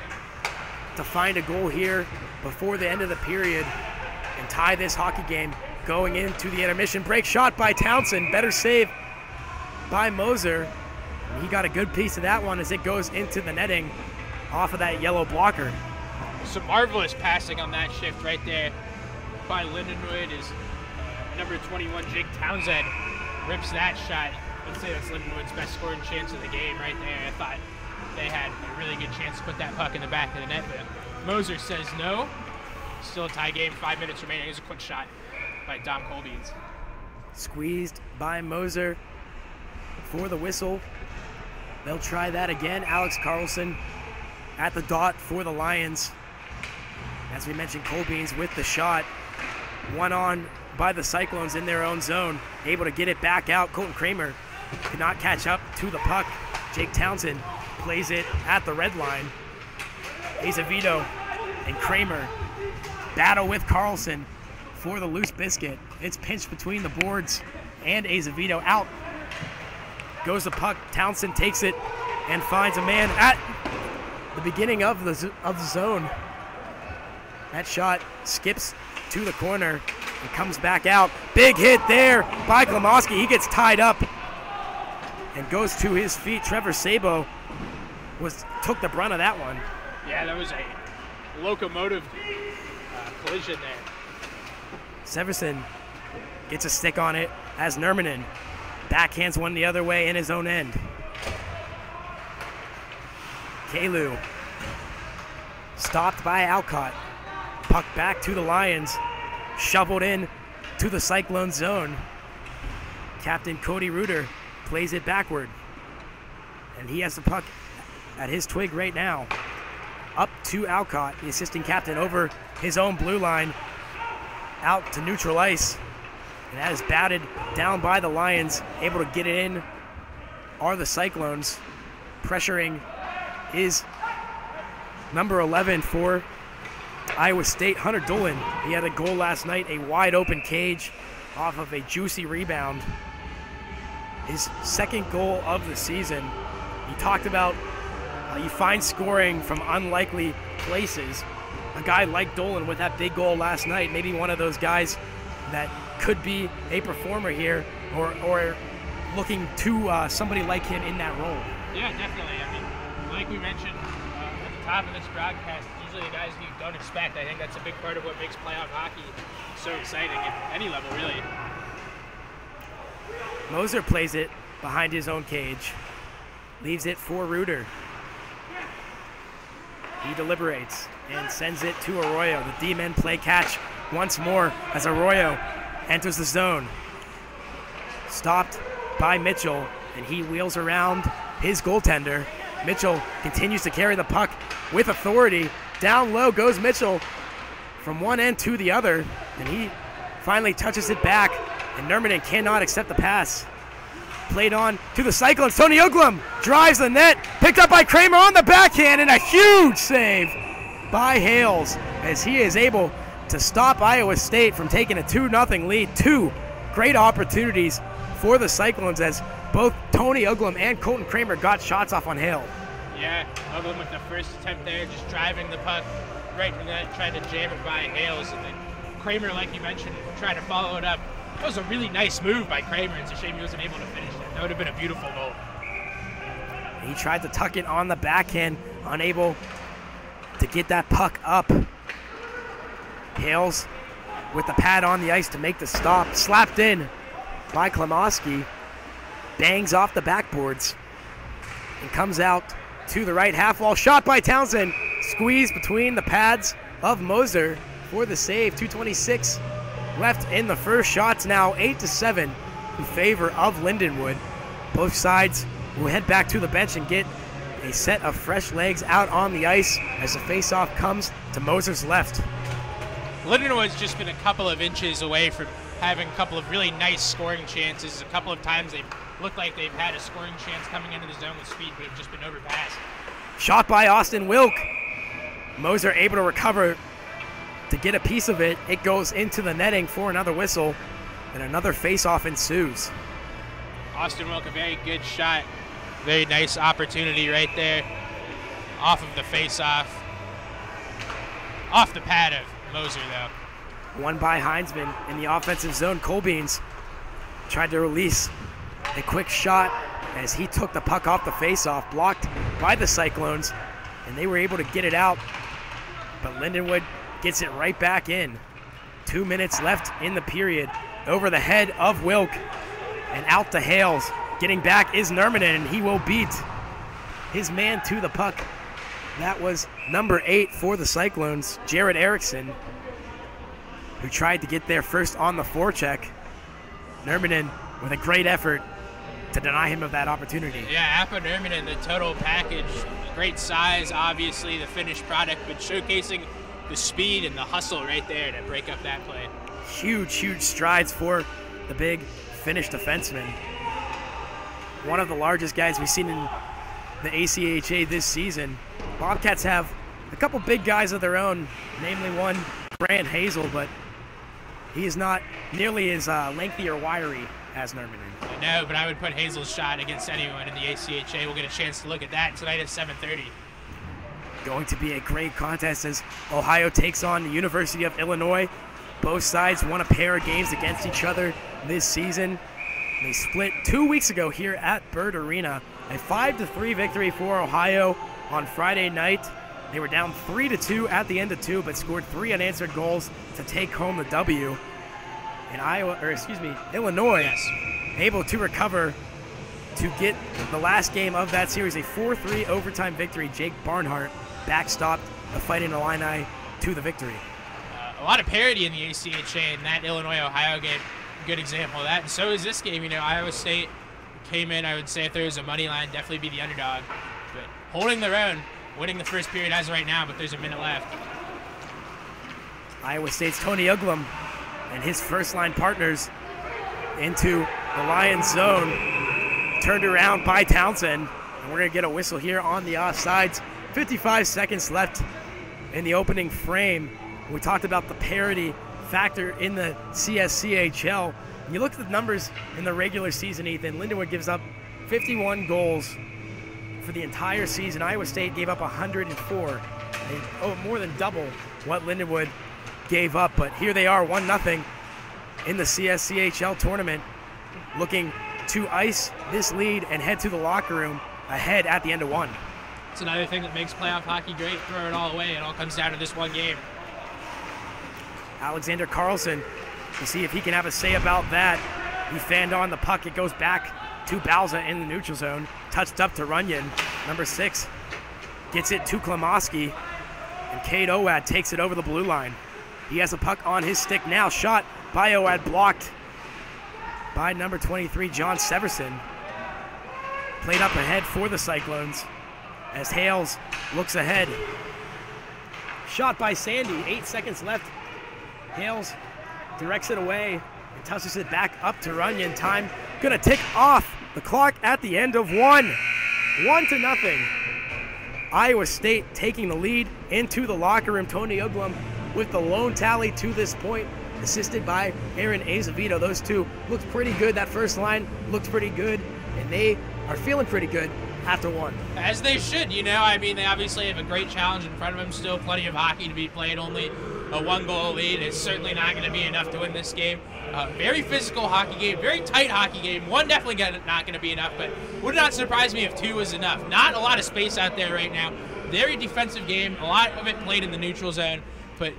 to find a goal here before the end of the period and tie this hockey game going into the intermission break. Shot by Townsend, better save by Moser. And he got a good piece of that one as it goes into the netting off of that yellow blocker. Some marvelous passing on that shift right there by Lindenwood is number 21, Jake Townsend, rips that shot. I'd say that's Lindenwood's best scoring chance of the game right there. I thought they had a really good chance to put that puck in the back of the net, but Moser says no. Still a tie game, 5 minutes remaining. Here's a quick shot by Dom Colbeans. Squeezed by Moser for the whistle. They'll try that again. Alex Carlson at the dot for the Lions. As we mentioned, Colbeans with the shot. One on by the Cyclones in their own zone. Able to get it back out. Colton Kramer could not catch up to the puck. Jake Townsend plays it at the red line. Azevedo and Kramer battle with Carlson for the loose biscuit. It's pinched between the boards and Azevedo. Out goes the puck. Townsend takes it and finds a man at the beginning of the zone. That shot skips to the corner and comes back out. Big hit there by Klimowski. He gets tied up and goes to his feet. Trevor Sabo took the brunt of that one. Yeah, that was a locomotive collision there. Severson gets a stick on it as Nermanen backhands one the other way in his own end. Kalu stopped by Alcott. Puck back to the Lions. Shoveled in to the Cyclone zone. Captain Cody Reuter plays it backward. And he has the puck at his twig right now. Up to Alcott, the assistant captain, over his own blue line. Out to neutral ice. And that is batted down by the Lions. Able to get it in are the Cyclones. Pressuring is number 11 for Iowa State, Hunter Dolan. He had a goal last night, a wide open cage off of a juicy rebound. His second goal of the season. He talked about how you find scoring from unlikely places. A guy like Dolan with that big goal last night, maybe one of those guys that could be a performer here, or looking to somebody like him in that role. Yeah, definitely. I mean, like we mentioned at the top of this broadcast, usually the guys you don't expect. I think that's a big part of what makes playoff hockey so exciting at any level, really. Moser plays it behind his own cage. Leaves it for Reuter. He deliberates and sends it to Arroyo. The D-men play catch once more as Arroyo enters the zone. Stopped by Mitchell, and he wheels around his goaltender. Mitchell continues to carry the puck with authority. Down low goes Mitchell from one end to the other, and he finally touches it back, and Nurminen cannot accept the pass. Played on to the Cyclones. Tony Uglum drives the net, picked up by Kramer on the backhand, and a huge save by Hales as he is able to stop Iowa State from taking a 2-0 lead. Two great opportunities for the Cyclones as both Tony Uglum and Colton Kramer got shots off on Hale. Yeah, Uglum with the first attempt there, just driving the puck right from that, trying to jam it by Hales, and then Kramer, like you mentioned, trying to follow it up. That was a really nice move by Kramer. It's a shame he wasn't able to finish that. That would have been a beautiful goal. He tried to tuck it on the backhand, unable to get that puck up. Hales with the pad on the ice to make the stop. Slapped in by Klimowski. Bangs off the backboards and comes out to the right half wall. Shot by Townsend. Squeezed between the pads of Moser for the save. 2:26 left in the first. Shots now 8-7 in favor of Lindenwood. Both sides will head back to the bench and get a set of fresh legs out on the ice as the faceoff comes to Moser's left. Lindenwood's just been a couple of inches away from having a couple of really nice scoring chances. A couple of times they've looked like they've had a scoring chance coming into the zone with speed, but have just been overpassed. Shot by Austin Wilk. Moser able to recover to get a piece of it. It goes into the netting for another whistle, and another faceoff ensues. Austin Wilk, a very good shot. Very nice opportunity right there. Off of the faceoff. Off the pad of Moser, though. One by Heinzman in the offensive zone. Colbeans tried to release a quick shot as he took the puck off the faceoff, blocked by the Cyclones, and they were able to get it out. But Lindenwood gets it right back in. 2 minutes left in the period. Over the head of Wilk and out to Hales. Getting back is Nurminen, and he will beat his man to the puck. That was number 8 for the Cyclones, Jared Erickson, who tried to get there first on the forecheck. Nurminen with a great effort to deny him of that opportunity. Yeah, Appa Nurminen, the total package. Great size, obviously, the finished product, but showcasing the speed and the hustle right there to break up that play. Huge, huge strides for the big Finnish defenseman. One of the largest guys we've seen in the ACHA this season. Bobcats have a couple big guys of their own, namely one, Grant Hazel, but he is not nearly as lengthy or wiry as Nurminen. No, but I would put Hazel's shot against anyone in the ACHA. We'll get a chance to look at that tonight at 7:30. Going to be a great contest as Ohio takes on the University of Illinois. Both sides won a pair of games against each other this season. They split 2 weeks ago here at Bird Arena. A 5-3 victory for Ohio on Friday night. They were down 3-2 at the end of 2, but scored 3 unanswered goals to take home the W. And Illinois, yes, able to recover to get the last game of that series, a 4-3 overtime victory. Jake Barnhart backstopped the Fighting Illini to the victory. A lot of parity in the ACHA in that Illinois-Ohio game. Good example of that. And so is this game. You know, Iowa State came in, I would say if there was a money line, definitely be the underdog. But holding their own, winning the first period as of right now, but there's a minute left. Iowa State's Tony Uglum and his first line partners into the Lions zone. Turned around by Townsend. And we're going to get a whistle here on the offsides. 55 seconds left in the opening frame. We talked about the parity factor in the CSCHL. And you look at the numbers in the regular season, Ethan. Lindenwood gives up 51 goals for the entire season. Iowa State gave up 104. More than double what Lindenwood gave up. But here they are, 1-0 in the CSCHL tournament, looking to ice this lead and head to the locker room ahead at the end of one. It's another thing that makes playoff hockey great. Throw it all away. It all comes down to this one game. Alexander Carlson, to see if he can have a say about that. He fanned on the puck. It goes back to Balza in the neutral zone. Touched up to Runyon. Number 6 gets it to Klamoski. And Cade Owad takes it over the blue line. He has a puck on his stick now. Shot by Owad, blocked by number 23, John Severson. Played up ahead for the Cyclones as Hales looks ahead. Shot by Sandy, 8 seconds left. Hales directs it away and tosses it back up to Runyon. Time gonna tick off the clock at the end of one. 1-0. Iowa State taking the lead into the locker room. Tony Uglum with the lone tally to this point, assisted by Aaron Azevedo. Those two looked pretty good. That first line looked pretty good, and they are feeling pretty good after one. As they should, you know. I mean, they obviously have a great challenge in front of them. Still plenty of hockey to be played. Only a 1-goal lead. It's certainly not going to be enough to win this game. Very physical hockey game, very tight hockey game. One definitely not going to be enough, but would not surprise me if 2 was enough. Not a lot of space out there right now. Very defensive game. A lot of it played in the neutral zone. But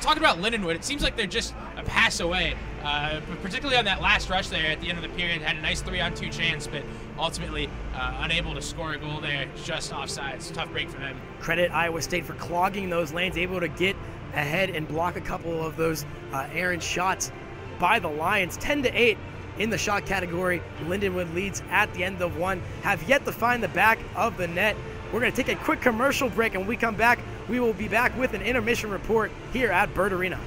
talking about Lindenwood, it seems like they're just a pass away, particularly on that last rush there at the end of the period. Had a nice 3-on-2 chance, but ultimately unable to score a goal there, just offsides. Tough break for them. Credit Iowa State for clogging those lanes, able to get ahead and block a couple of those errant shots by the Lions. 10-8 in the shot category. Lindenwood leads at the end of one, have yet to find the back of the net. We're going to take a quick commercial break, and when we come back, we will be back with an intermission report here at Bird Arena.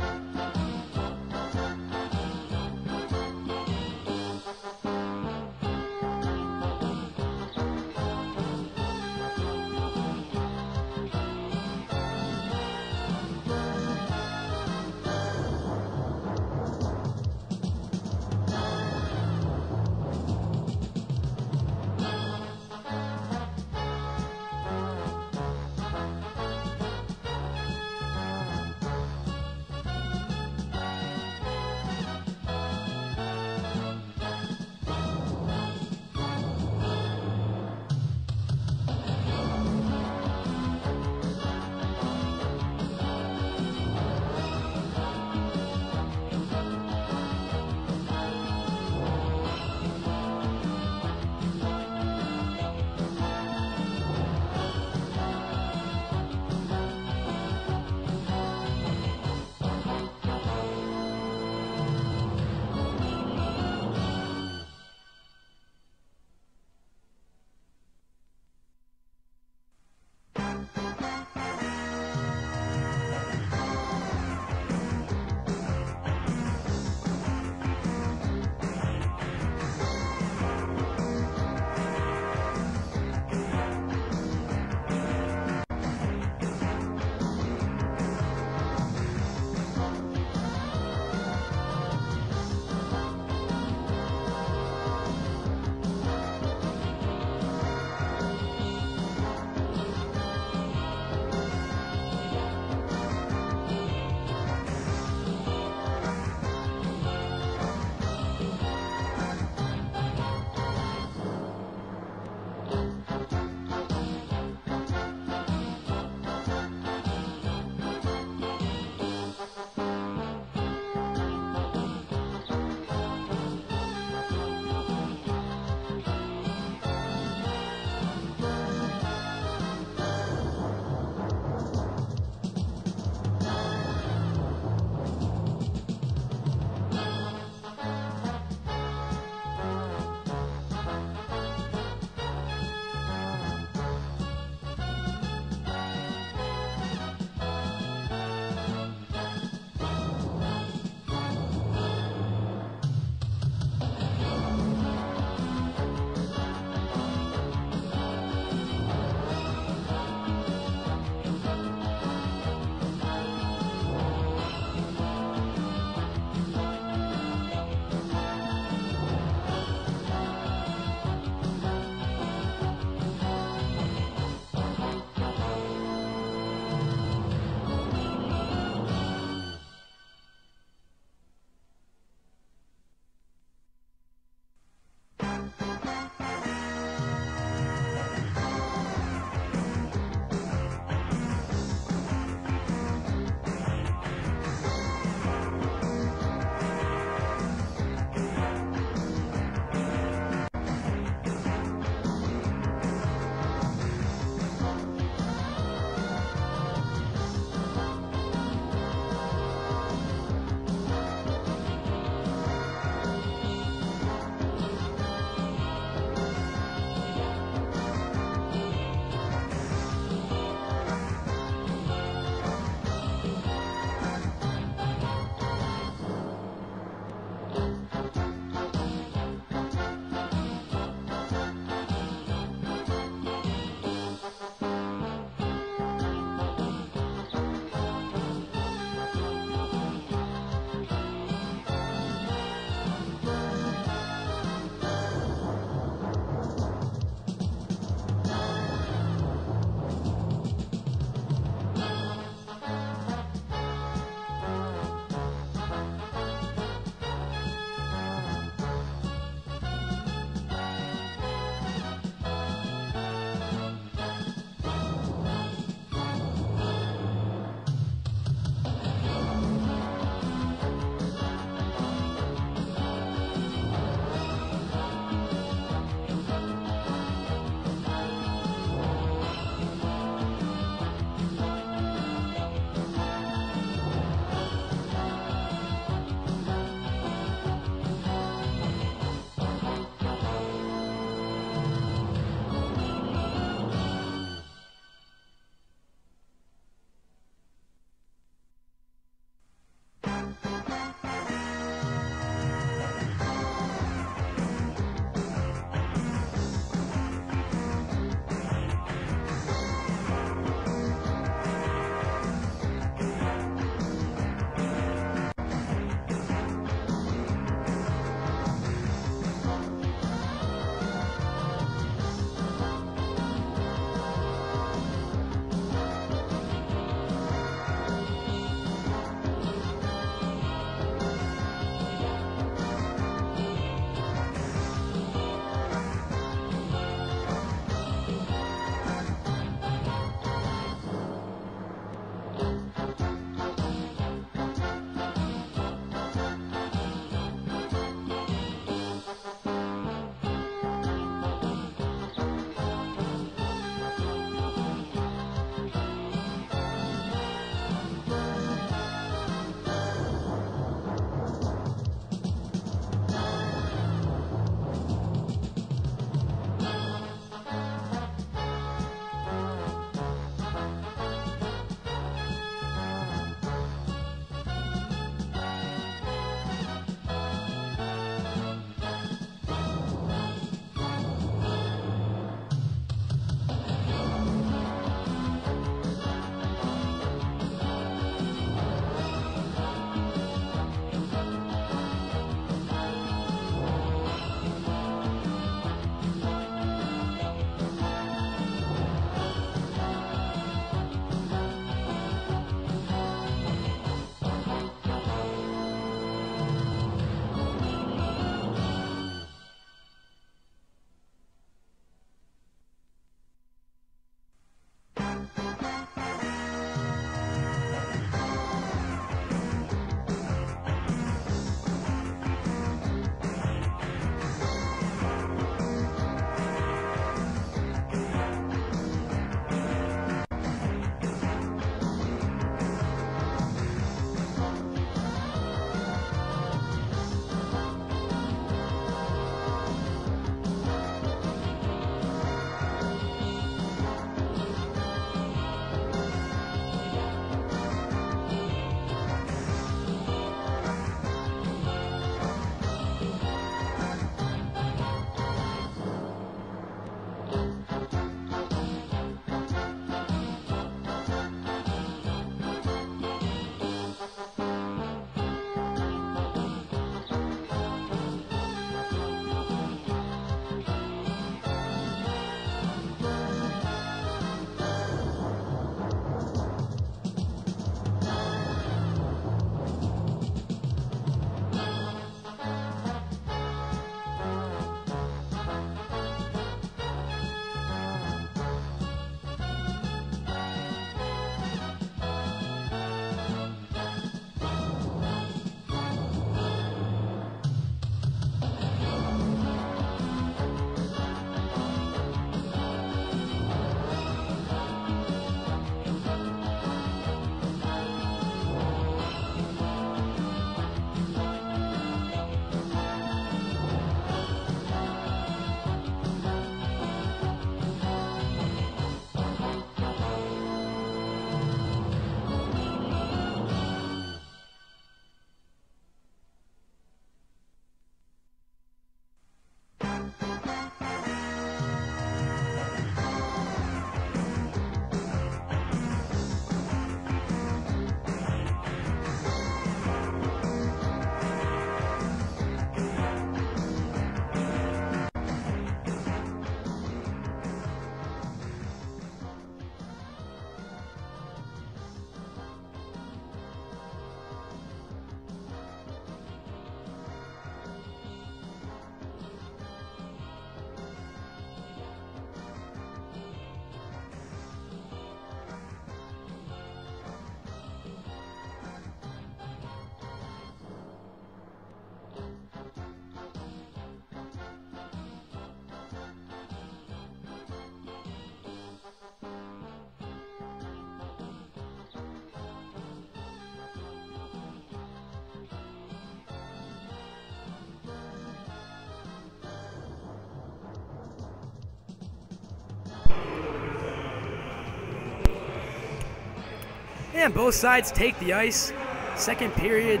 And both sides take the ice. Second period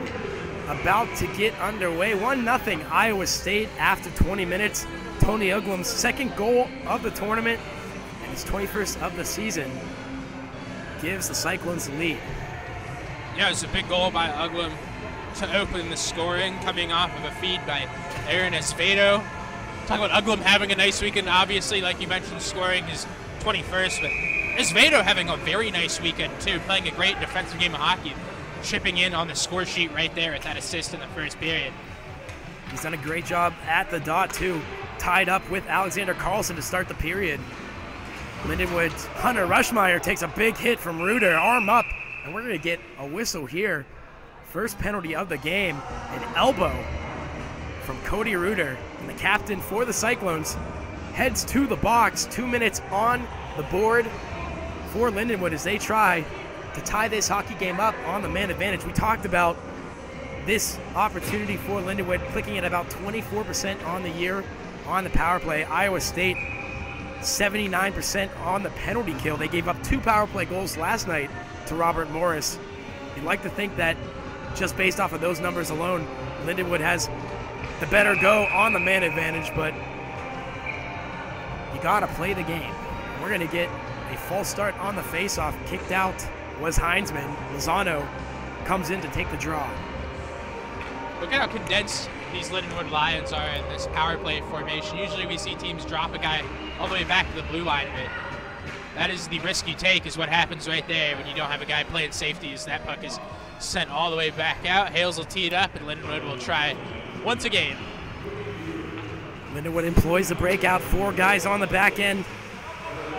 about to get underway. 1-0 Iowa State after 20 minutes. Tony Uglam's second goal of the tournament and his 21st of the season gives the Cyclones the lead. Yeah, it was a big goal by Uglam to open the scoring, coming off of a feed by Aaron Esvedo. Talk about Uglam having a nice weekend, obviously, like you mentioned, scoring his 21st, but Esvedo having a very nice weekend, too, playing a great defensive game of hockey, chipping in on the score sheet right there at that assist in the first period. He's done a great job at the dot, too. Tied up with Alexander Carlson to start the period. Lindenwood's Hunter Rushmeyer takes a big hit from Reuter, arm up, and we're going to get a whistle here. First penalty of the game, an elbow from Cody Reuter, and the captain for the Cyclones heads to the box. 2 minutes on the board for Lindenwood as they try to tie this hockey game up on the man advantage. We talked about this opportunity for Lindenwood clicking at about 24% on the year on the power play. Iowa State 79% on the penalty kill. They gave up 2 power play goals last night to Robert Morris. You'd like to think that just based off of those numbers alone, Lindenwood has the better go on the man advantage, but you gotta play the game. We're gonna get a false start on the faceoff. Kicked out was Heinzman. Lozano comes in to take the draw. Look at how condensed these Lindenwood Lions are in this power play formation. Usually we see teams drop a guy all the way back to the blue line of it. That is the risk you take, is what happens right there when you don't have a guy playing safety, is that puck is sent all the way back out. Hales will tee it up, and Lindenwood will try once again. Lindenwood employs the breakout. 4 guys on the back end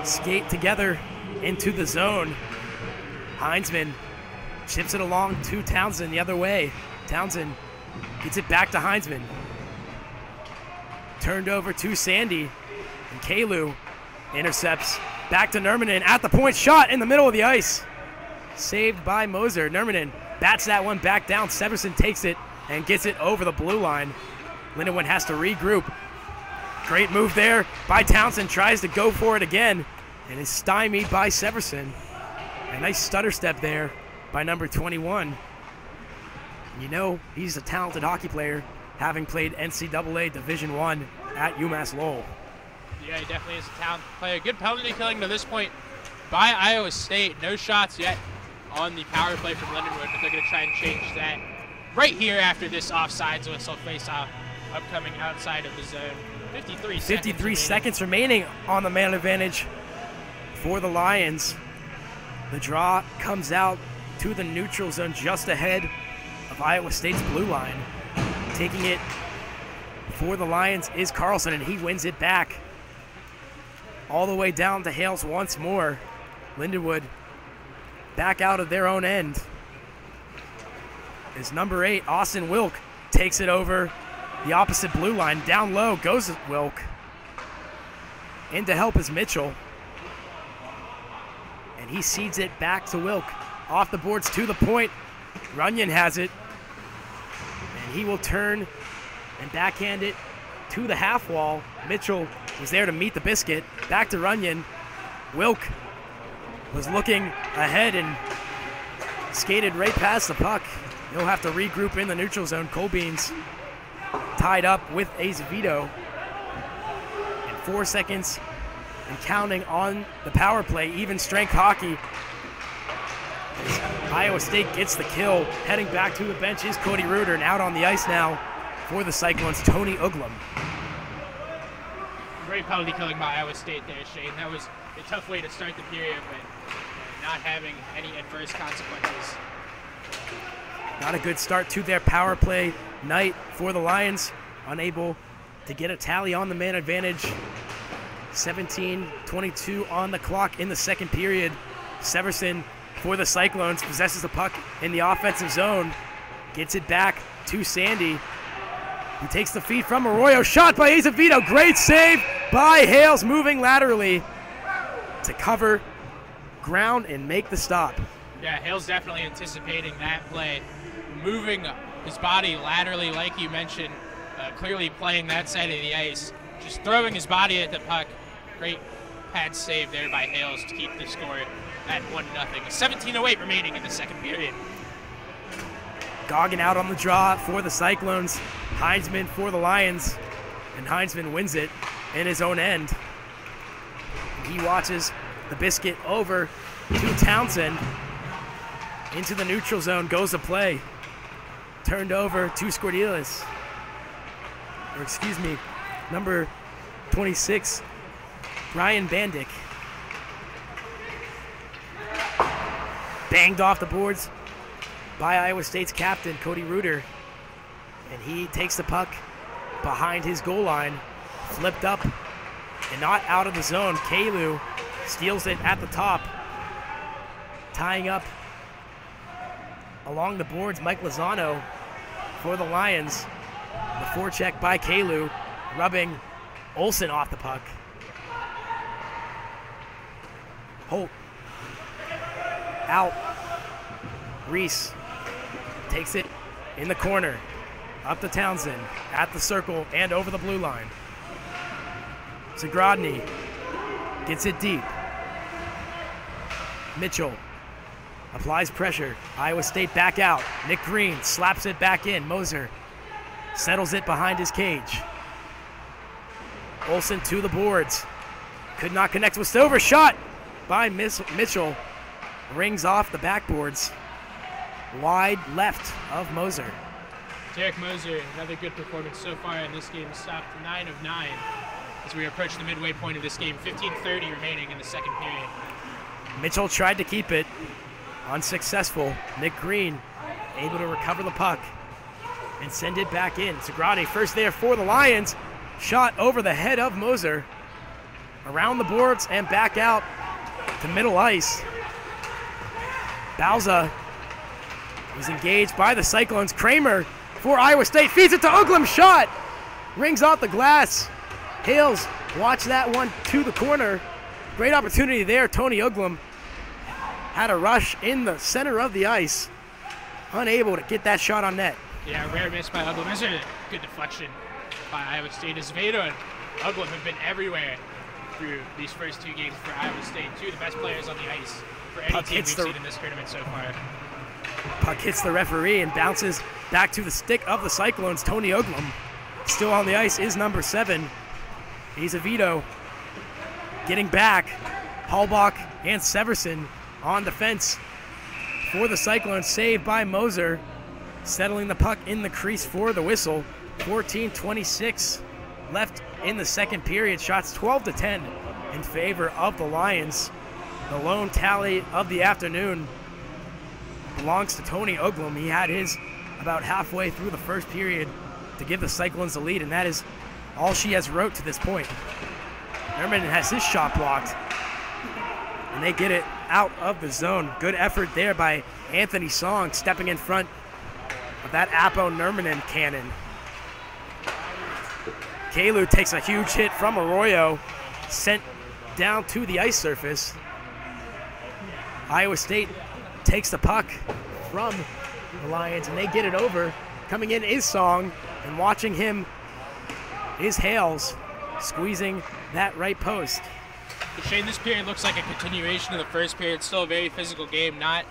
skate together into the zone. Heinzman chips it along to Townsend the other way. Townsend gets it back to Heinzman. Turned over to Sandy, and Kalu intercepts. Back to Nurmanen at the point, shot in the middle of the ice. Saved by Moser. Nurmanen bats that one back down. Severson takes it and gets it over the blue line. Lindenwood has to regroup. Great move there by Townsend. Tries to go for it again and is stymied by Severson. A nice stutter step there by number 21. You know he's a talented hockey player, having played NCAA Division I at UMass Lowell. Yeah, he definitely is a talented player. Good penalty killing to this point by Iowa State. No shots yet on the power play from Lindenwood, but they're going to try and change that right here after this offsides whistle face-off upcoming outside of the zone. 53 seconds remaining on the man advantage for the Lions. The draw comes out to the neutral zone just ahead of Iowa State's blue line. Taking it for the Lions is Carlson, and he wins it back all the way down to Hales once more. Lindenwood back out of their own end. Is number 8, Austin Wilk, takes it over the opposite blue line. Down low goes Wilk. In to help is Mitchell. And he seeds it back to Wilk. Off the boards to the point. Runyon has it. And he will turn and backhand it to the half wall. Mitchell was there to meet the biscuit. Back to Runyon. Wilk was looking ahead and skated right past the puck. He'll have to regroup in the neutral zone. Colbean's tied up with Azevedo. And 4 seconds and counting on the power play. Even strength hockey. As Iowa State gets the kill. Heading back to the bench is Cody Reuter, and out on the ice now for the Cyclones, Tony Uglam. Great penalty killing by Iowa State there, Shane. That was a tough way to start the period, but not having any adverse consequences. Not a good start to their power play night for the Lions. Unable to get a tally on the man advantage. 17:22 on the clock in the second period. Severson for the Cyclones possesses the puck in the offensive zone. Gets it back to Sandy. He takes the feed from Arroyo. Shot by Azevedo. Great save by Hales, moving laterally to cover ground and make the stop. Yeah, Hale's definitely anticipating that play. Moving his body laterally, like you mentioned, clearly playing that side of the ice. Just throwing his body at the puck. Great pad save there by Hales to keep the score at 1-0. 17:08 remaining in the second period. Goggin out on the draw for the Cyclones. Heinzman for the Lions. And Heinzman wins it in his own end. He watches the biscuit over to Townsend. Into the neutral zone goes the play. Turned over to Scordelis. Or excuse me, number 26, Brian Bandick. Banged off the boards by Iowa State's captain, Cody Reuter. And he takes the puck behind his goal line, flipped up and not out of the zone. Kalu steals it at the top, tying up along the boards Mike Lozano for the Lions. The forecheck by Kalu, rubbing Olsen off the puck. Holt out. Reese takes it in the corner. Up to Townsend, at the circle and over the blue line. Zagrodny gets it deep. Mitchell applies pressure. Iowa State back out. Nick Green slaps it back in. Moser settles it behind his cage. Olsen to the boards. Could not connect with Stover. Shot by Mitchell. Rings off the backboards. Wide left of Moser. Derek Moser, another good performance so far in this game. Stopped 9 of 9 as we approach the midway point of this game. 15:30 remaining in the second period. Mitchell tried to keep it. Unsuccessful. Nick Green able to recover the puck and send it back in. Zagrade first there for the Lions. Shot over the head of Moser. Around the boards and back out to middle ice. Bauza was engaged by the Cyclones. Kramer for Iowa State feeds it to Uglum. Shot rings off the glass. Hales watch that one to the corner. Great opportunity there. Tony Uglum had a rush in the center of the ice. Unable to get that shot on net. Yeah, rare miss by Uglum. This is a good deflection by Iowa State. As Veda and Uglum have been everywhere through these first two games for Iowa State. Two of the best players on the ice for any team we've seen in this tournament so far. Puck hits the referee and bounces back to the stick of the Cyclones. Tony Uglum still on the ice is number 7. He's a veto. Getting back, Hallbach and Severson on defense for the Cyclones. Saved by Moser. Settling the puck in the crease for the whistle. 14:26 left in the second period. Shots 12-10 in favor of the Lions. The lone tally of the afternoon belongs to Tony Uglum. He had his about halfway through the first period to give the Cyclones the lead, and that is all she has wrote to this point. Nerman has his shot blocked, and they get it out of the zone. Good effort there by Anthony Song, stepping in front of that Apo Nermanen cannon. Kalu takes a huge hit from Arroyo, sent down to the ice surface. Iowa State takes the puck from the Lions, and they get it over. Coming in is Song, and watching him is Hales, squeezing that right post. Shane, this period looks like a continuation of the first period. Still a very physical game, not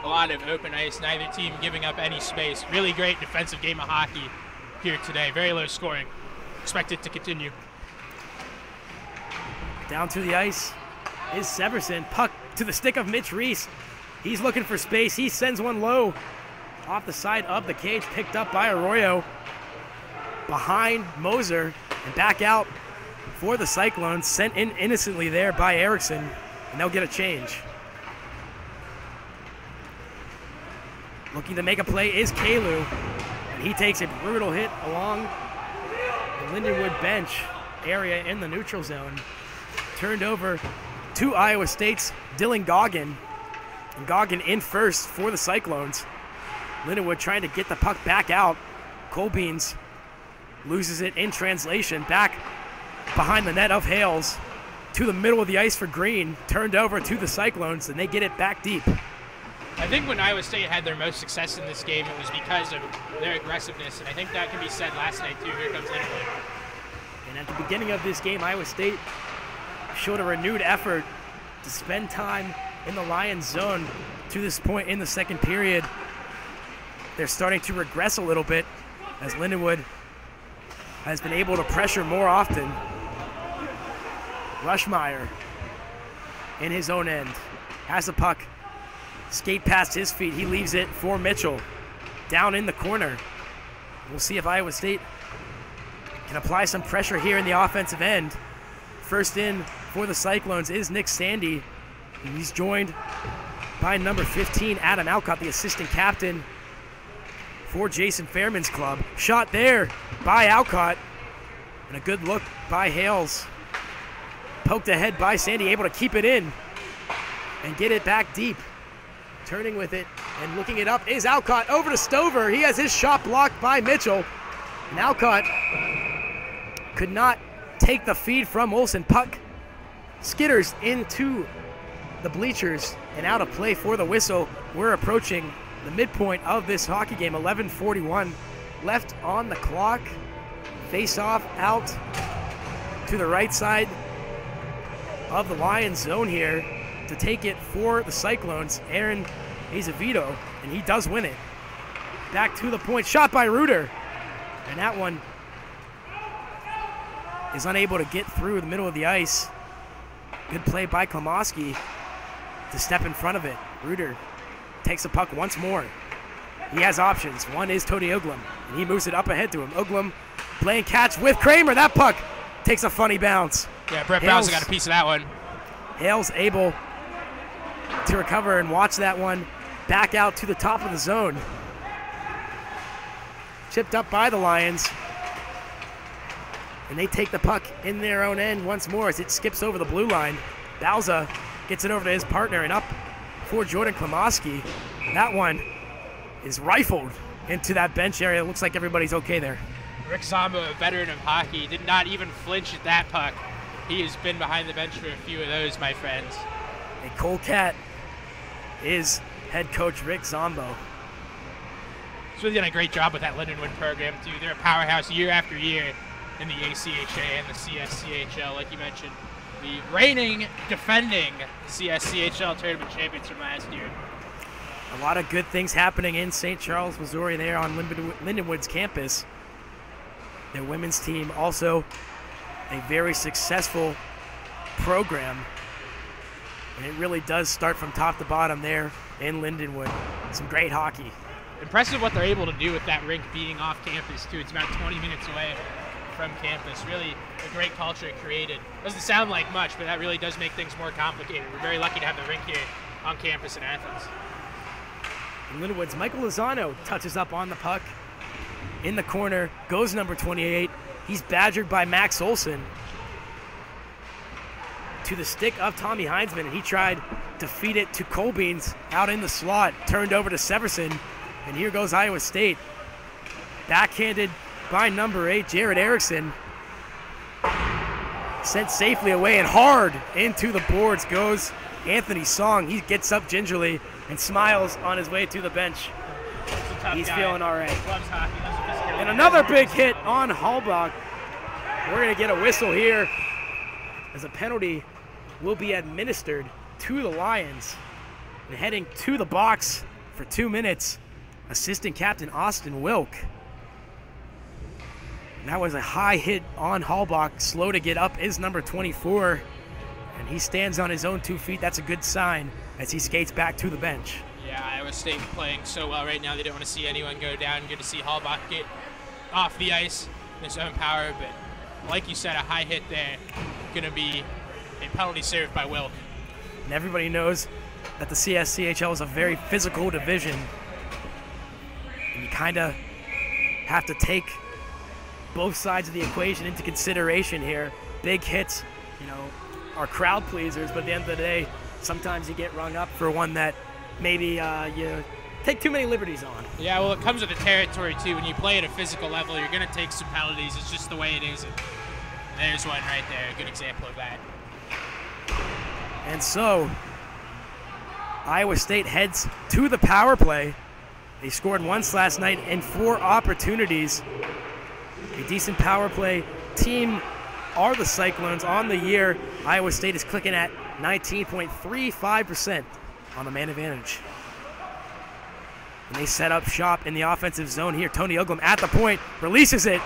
a lot of open ice, neither team giving up any space. Really great defensive game of hockey here today. Very low scoring. Expect it to continue. Down to the ice is Severson. Puck to the stick of Mitch Reese. He's looking for space. He sends one low off the side of the cage, picked up by Arroyo. Behind Moser and back out for the Cyclones. Sent in innocently there by Erickson, and they'll get a change. Looking to make a play is Kalu, and he takes a brutal hit along the Lindenwood bench area in the neutral zone. Turned over to Iowa State's Dylan Goggin. And Goggin in first for the Cyclones. Lindenwood trying to get the puck back out. Colbeans loses it in translation. Back behind the net of Hales to the middle of the ice for Green. Turned over to the Cyclones, and they get it back deep. I think when Iowa State had their most success in this game, it was because of their aggressiveness, and I think that can be said last night too. Here comes Lindenwood. And at the beginning of this game, Iowa State showed a renewed effort to spend time in the Lions zone to this point in the second period. They're starting to regress a little bit as Lindenwood has been able to pressure more often. Rushmeyer in his own end has the puck, skate past his feet. He leaves it for Mitchell down in the corner. We'll see if Iowa State can apply some pressure here in the offensive end. First in for the Cyclones is Nick Sandy, and he's joined by number 15, Adam Alcott, the assistant captain for Jason Fairman's club. Shot there by Alcott, and a good look by Hales. Poked ahead by Sandy, able to keep it in and get it back deep. Turning with it and looking it up is Alcott over to Stover. He has his shot blocked by Mitchell, and Alcott could not take the feed from Olsen. Puck skitters into the bleachers and out of play for the whistle. We're approaching the midpoint of this hockey game. 11:41 left on the clock. Face off out to the right side of the Lions zone here to take it for the Cyclones. Aaron Azevedo, and he does win it. Back to the point, shot by Reuter, and that one is unable to get through the middle of the ice. Good play by Klomoski to step in front of it. Reuter takes the puck once more. He has options. One is Tony Uglum, and he moves it up ahead to him. Uglum playing catch with Kramer. That puck takes a funny bounce. Yeah, Brett Bowser got a piece of that one. Hale's able to recover and watch that one back out to the top of the zone. Chipped up by the Lions. And they take the puck in their own end once more as it skips over the blue line. Bauza gets it over to his partner and up for Jordan Klomoski. That one is rifled into that bench area. It looks like everybody's okay there. Rick Zombo, a veteran of hockey, did not even flinch at that puck. He has been behind the bench for a few of those, my friends. A Cole Cat is head coach Rick Zombo. He's really done a great job with that Lindenwood program, too. They're a powerhouse year after year in the ACHA and the CSCHL, like you mentioned. The reigning, defending CSCHL tournament champions from last year. A lot of good things happening in St. Charles, Missouri there on Lindenwood's campus. Their women's team also a very successful program. And it really does start from top to bottom there in Lindenwood. Some great hockey. Impressive what they're able to do with that rink being off campus, too. It's about 20 minutes away from campus. Really a great culture created. Doesn't sound like much, but that really does make things more complicated. We're very lucky to have the rink here on campus in Athens. In Lindenwood's Michael Lozano touches up on the puck in the corner, goes number 28. He's badgered by Max Olson to the stick of Tommy Heinzman, and he tried to feed it to Colbeans out in the slot, turned over to Severson, and here goes Iowa State. Backhanded by number 8, Jared Erickson. Sent safely away, and hard into the boards goes Anthony Song. He gets up gingerly and smiles on his way to the bench. He's feeling all right. Loves hockey. And another big hit on Halbach. We're going to get a whistle here as a penalty will be administered to the Lions. And heading to the box for 2 minutes, assistant captain Austin Wilk. And that was a high hit on Halbach. Slow to get up is number 24. And he stands on his own 2 feet. That's a good sign as he skates back to the bench. Yeah, Iowa State playing so well right now. They don't want to see anyone go down. Good to see Halbach get off the ice in his own power. But like you said, a high hit there. Going to be a penalty served by Wilk. And everybody knows that the CSCHL is a very physical division. And you kind of have to take both sides of the equation into consideration here. Big hits, are crowd pleasers, but at the end of the day, sometimes you get rung up for one that maybe you take too many liberties on. Yeah, well, it comes with the territory, too. When you play at a physical level, you're going to take some penalties. It's just the way it is. And there's one right there, a good example of that. And so, Iowa State heads to the power play. They scored once last night in 4 opportunities. A decent power play team are the Cyclones on the year. Iowa State is clicking at 19.35% on the man advantage. And they set up shop in the offensive zone here. Tony Uglum at the point, releases it,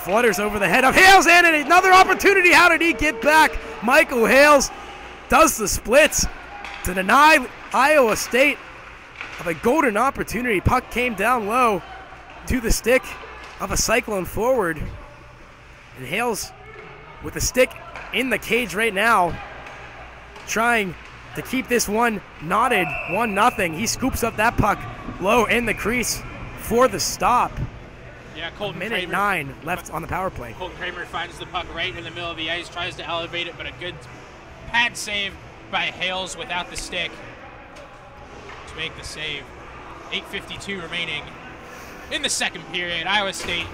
flutters over the head of Hales, and another opportunity. How did he get back? Michael Hales does the splits to deny Iowa State of a golden opportunity. Puck came down low to the stick of a Cyclone forward. And Hales with the stick in the cage right now, trying to keep this one knotted 1-0. He scoops up that puck low in the crease for the stop. Yeah, Colton Minute Kramer, 9 left on the power play. Colton Kramer finds the puck right in the middle of the ice, tries to elevate it, but a good pad save by Hales without the stick to make the save. 8:52 remaining in the second period. Iowa State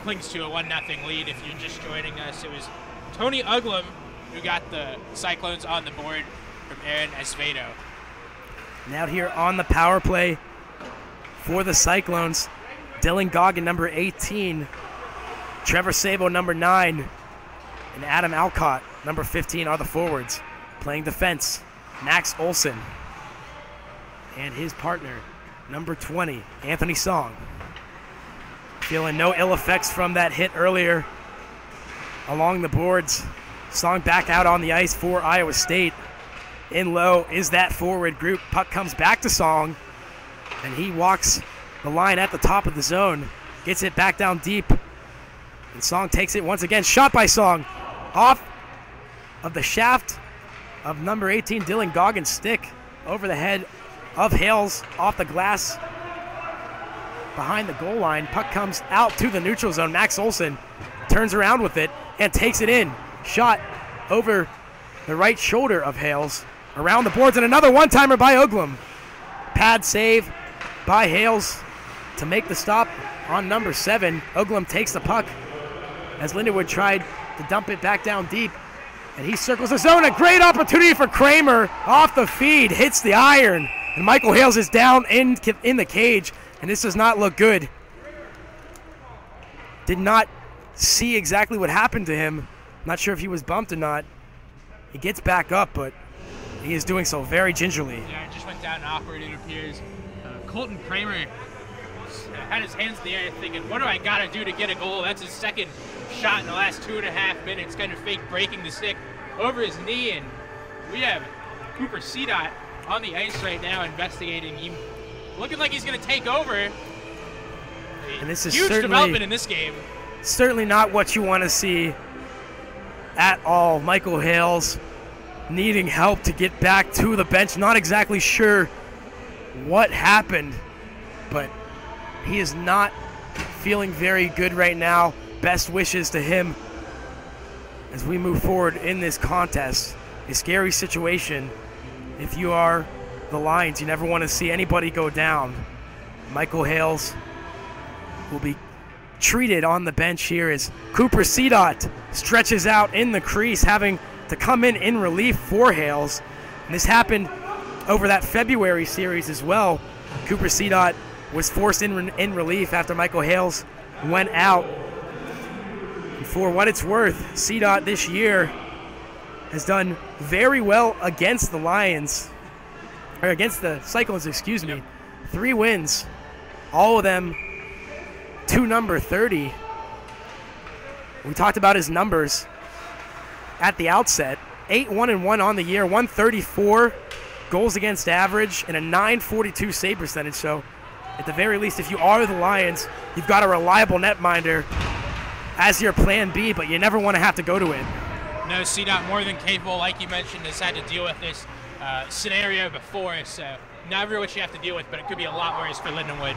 clings to a 1-0 lead. If you're just joining us, it was Tony Uglum who got the Cyclones on the board from Aaron Esvedo. Now here on the power play for the Cyclones, Dylan Goggin, number 18, Trevor Sabo, number 9, and Adam Alcott, number 15, are the forwards. Playing defense, Max Olson, and his partner, number 20, Anthony Song. Feeling no ill effects from that hit earlier along the boards. Song back out on the ice for Iowa State. In low is that forward group. Puck comes back to Song, and he walks the line at the top of the zone, gets it back down deep, and Song takes it once again. Shot by Song off of the shaft of number 18, Dylan Goggins' stick over the head of Hales, off the glass behind the goal line. Puck comes out to the neutral zone. Max Olson turns around with it and takes it in. Shot over the right shoulder of Hales, around the boards, and another one-timer by Uglum. Pad save by Hales to make the stop on number 7. Uglum takes the puck as Lindenwood tried to dump it back down deep, and he circles the zone. A great opportunity for Kramer off the feed, hits the iron, and Michael Hales is down in the cage, and this does not look good. Did not see exactly what happened to him. Not sure if he was bumped or not. He gets back up, but he is doing so very gingerly. Yeah, it just went down awkward, it appears. Colton Kramer had his hands in the air thinking, what do I got to do to get a goal? That's his second shot in the last 2.5 minutes, kind of fake breaking the stick over his knee. And we have Cooper Cedot on the ice right now investigating. He looking like he's going to take over. And this is huge development in this game. Certainly not what you want to see at all. Michael Hales needing help to get back to the bench. Not exactly sure what happened, but he is not feeling very good right now. Best wishes to him as we move forward in this contest. A scary situation. If you are the Lions, you never want to see anybody go down. Michael Hales will be treated on the bench here as Cooper Cedot stretches out in the crease, having to come in relief for Hales. And this happened over that February series as well. Cooper Cedot was forced in relief after Michael Hales went out. And for what it's worth, Cedot this year has done very well against the Lions, or against the Cyclones, excuse me. 3 wins, all of them to number 30. We talked about his numbers at the outset. 8-1-1 on the year, 134 goals against average, and a .942 save percentage. So at the very least, if you are the Lions, you've got a reliable netminder as your plan B, but you never want to have to go to it. No, CDOT more than capable, like you mentioned, has had to deal with this scenario before, so never what you have to deal with, but it could be a lot worse for Lindenwood.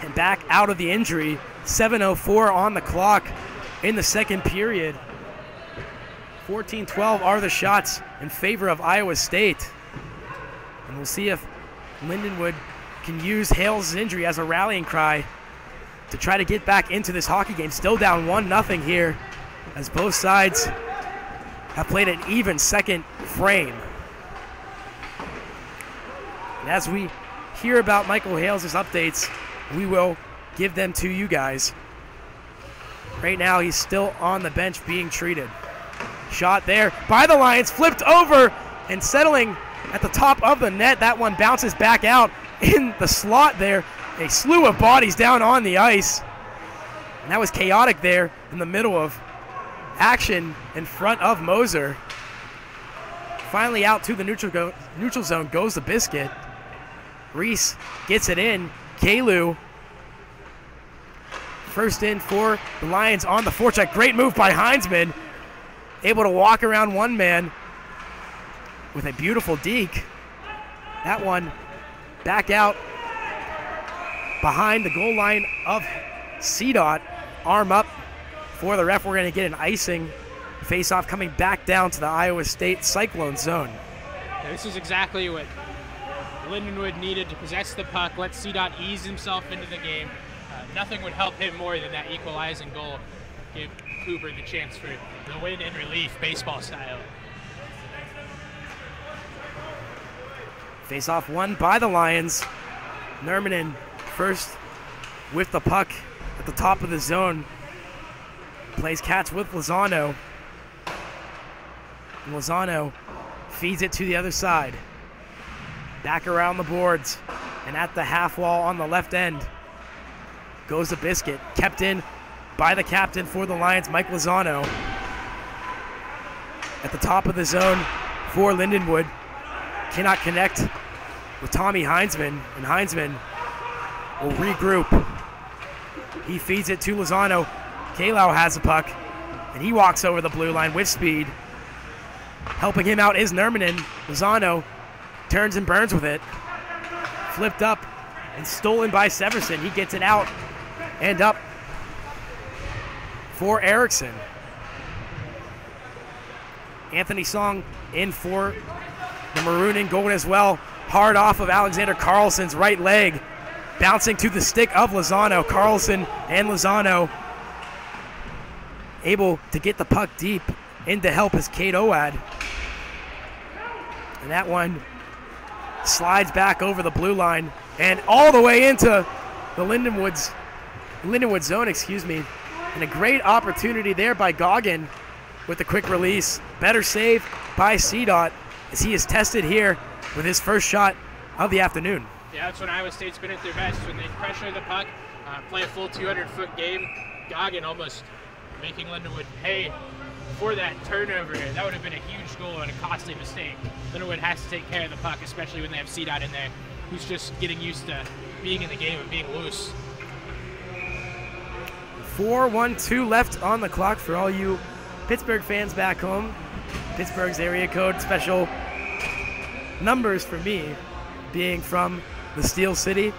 And back out of the injury, 7:04 on the clock in the second period. 14-12 are the shots in favor of Iowa State. And we'll see if Lindenwood can use Hales' injury as a rallying cry to try to get back into this hockey game. Still down 1-0 here, as both sides have played an even second frame. And as we hear about Michael Hales' updates, we will give them to you guys. Right now, he's still on the bench being treated. Shot there by the Lions, flipped over and settling at the top of the net. That one bounces back out in the slot there. A slew of bodies down on the ice. And that was chaotic there in the middle of action in front of Moser. Finally out to the neutral zone goes the Biscuit. Reese gets it in. Kalu first in for the Lions on the forecheck. Great move by Heinzman. Able to walk around one man with a beautiful deke. That one back out behind the goal line of CDOT. Arm up for the ref. We're going to get an icing face-off coming back down to the Iowa State Cyclone zone. Yeah, this is exactly what Lindenwood needed to possess the puck, let CDOT ease himself into the game. Nothing would help him more than that equalizing goal. Give Cooper the chance for the win in relief, baseball style. Face-off won by the Lions. Nermanen first with the puck at the top of the zone. Plays catch with Lozano. And Lozano feeds it to the other side. Back around the boards. And at the half wall on the left end goes the Biscuit. Kept in by the captain for the Lions, Mike Lozano. At the top of the zone for Lindenwood. Cannot connect with Tommy Heinzman. And Heinzman will regroup. He feeds it to Lozano. Kalau has the puck, and he walks over the blue line with speed. Helping him out is Nermanen. Lozano turns and burns with it. Flipped up and stolen by Severson. He gets it out and up for Erickson. Anthony Song in for the maroon and gold as well. Hard off of Alexander Carlson's right leg. Bouncing to the stick of Lozano. Carlson and Lozano able to get the puck deep. In to help is Kate Oad. And that one slides back over the blue line and all the way into the Lindenwood zone, excuse me. And a great opportunity there by Goggin with the quick release. Better save by CDOT as he is tested here with his first shot of the afternoon. Yeah, that's when Iowa State's been at their best. When they pressure the puck, play a full 200-foot game. Goggin almost making Lindenwood pay for that turnover. That would have been a huge goal and a costly mistake. Lindenwood has to take care of the puck, especially when they have CDOT in there, who's just getting used to being in the game and being loose. 4:12 left on the clock for all you Pittsburgh fans back home. Pittsburgh's area code special numbers for me being from the Steel City.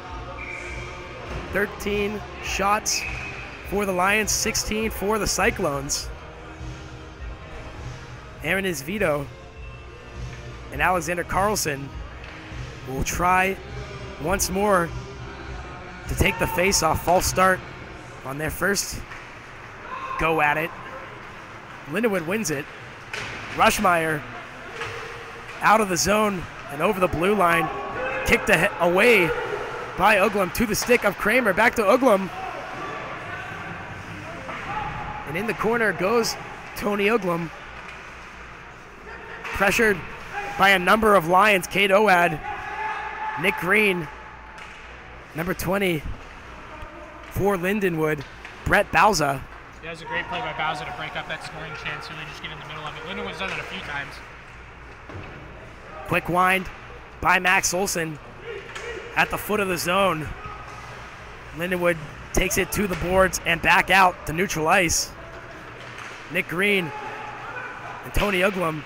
13 shots for the Lions, 16 for the Cyclones. Aaron Isvito and Alexander Carlson will try once more to take the face-off. False start on their first go at it. Lindenwood wins it. Rushmeyer out of the zone and over the blue line. Kicked away by Uglum to the stick of Kramer. Back to Uglum. And in the corner goes Tony Uglum. Pressured by a number of Lions. Kate Oad, Nick Green, number 20 for Lindenwood, Brett Bauza. That was a great play by Bauza to break up that scoring chance, really just get in the middle of it. Lindenwood's done it a few times. Quick wind by Max Olson at the foot of the zone. Lindenwood takes it to the boards and back out to neutral ice. Nick Green and Tony Uglum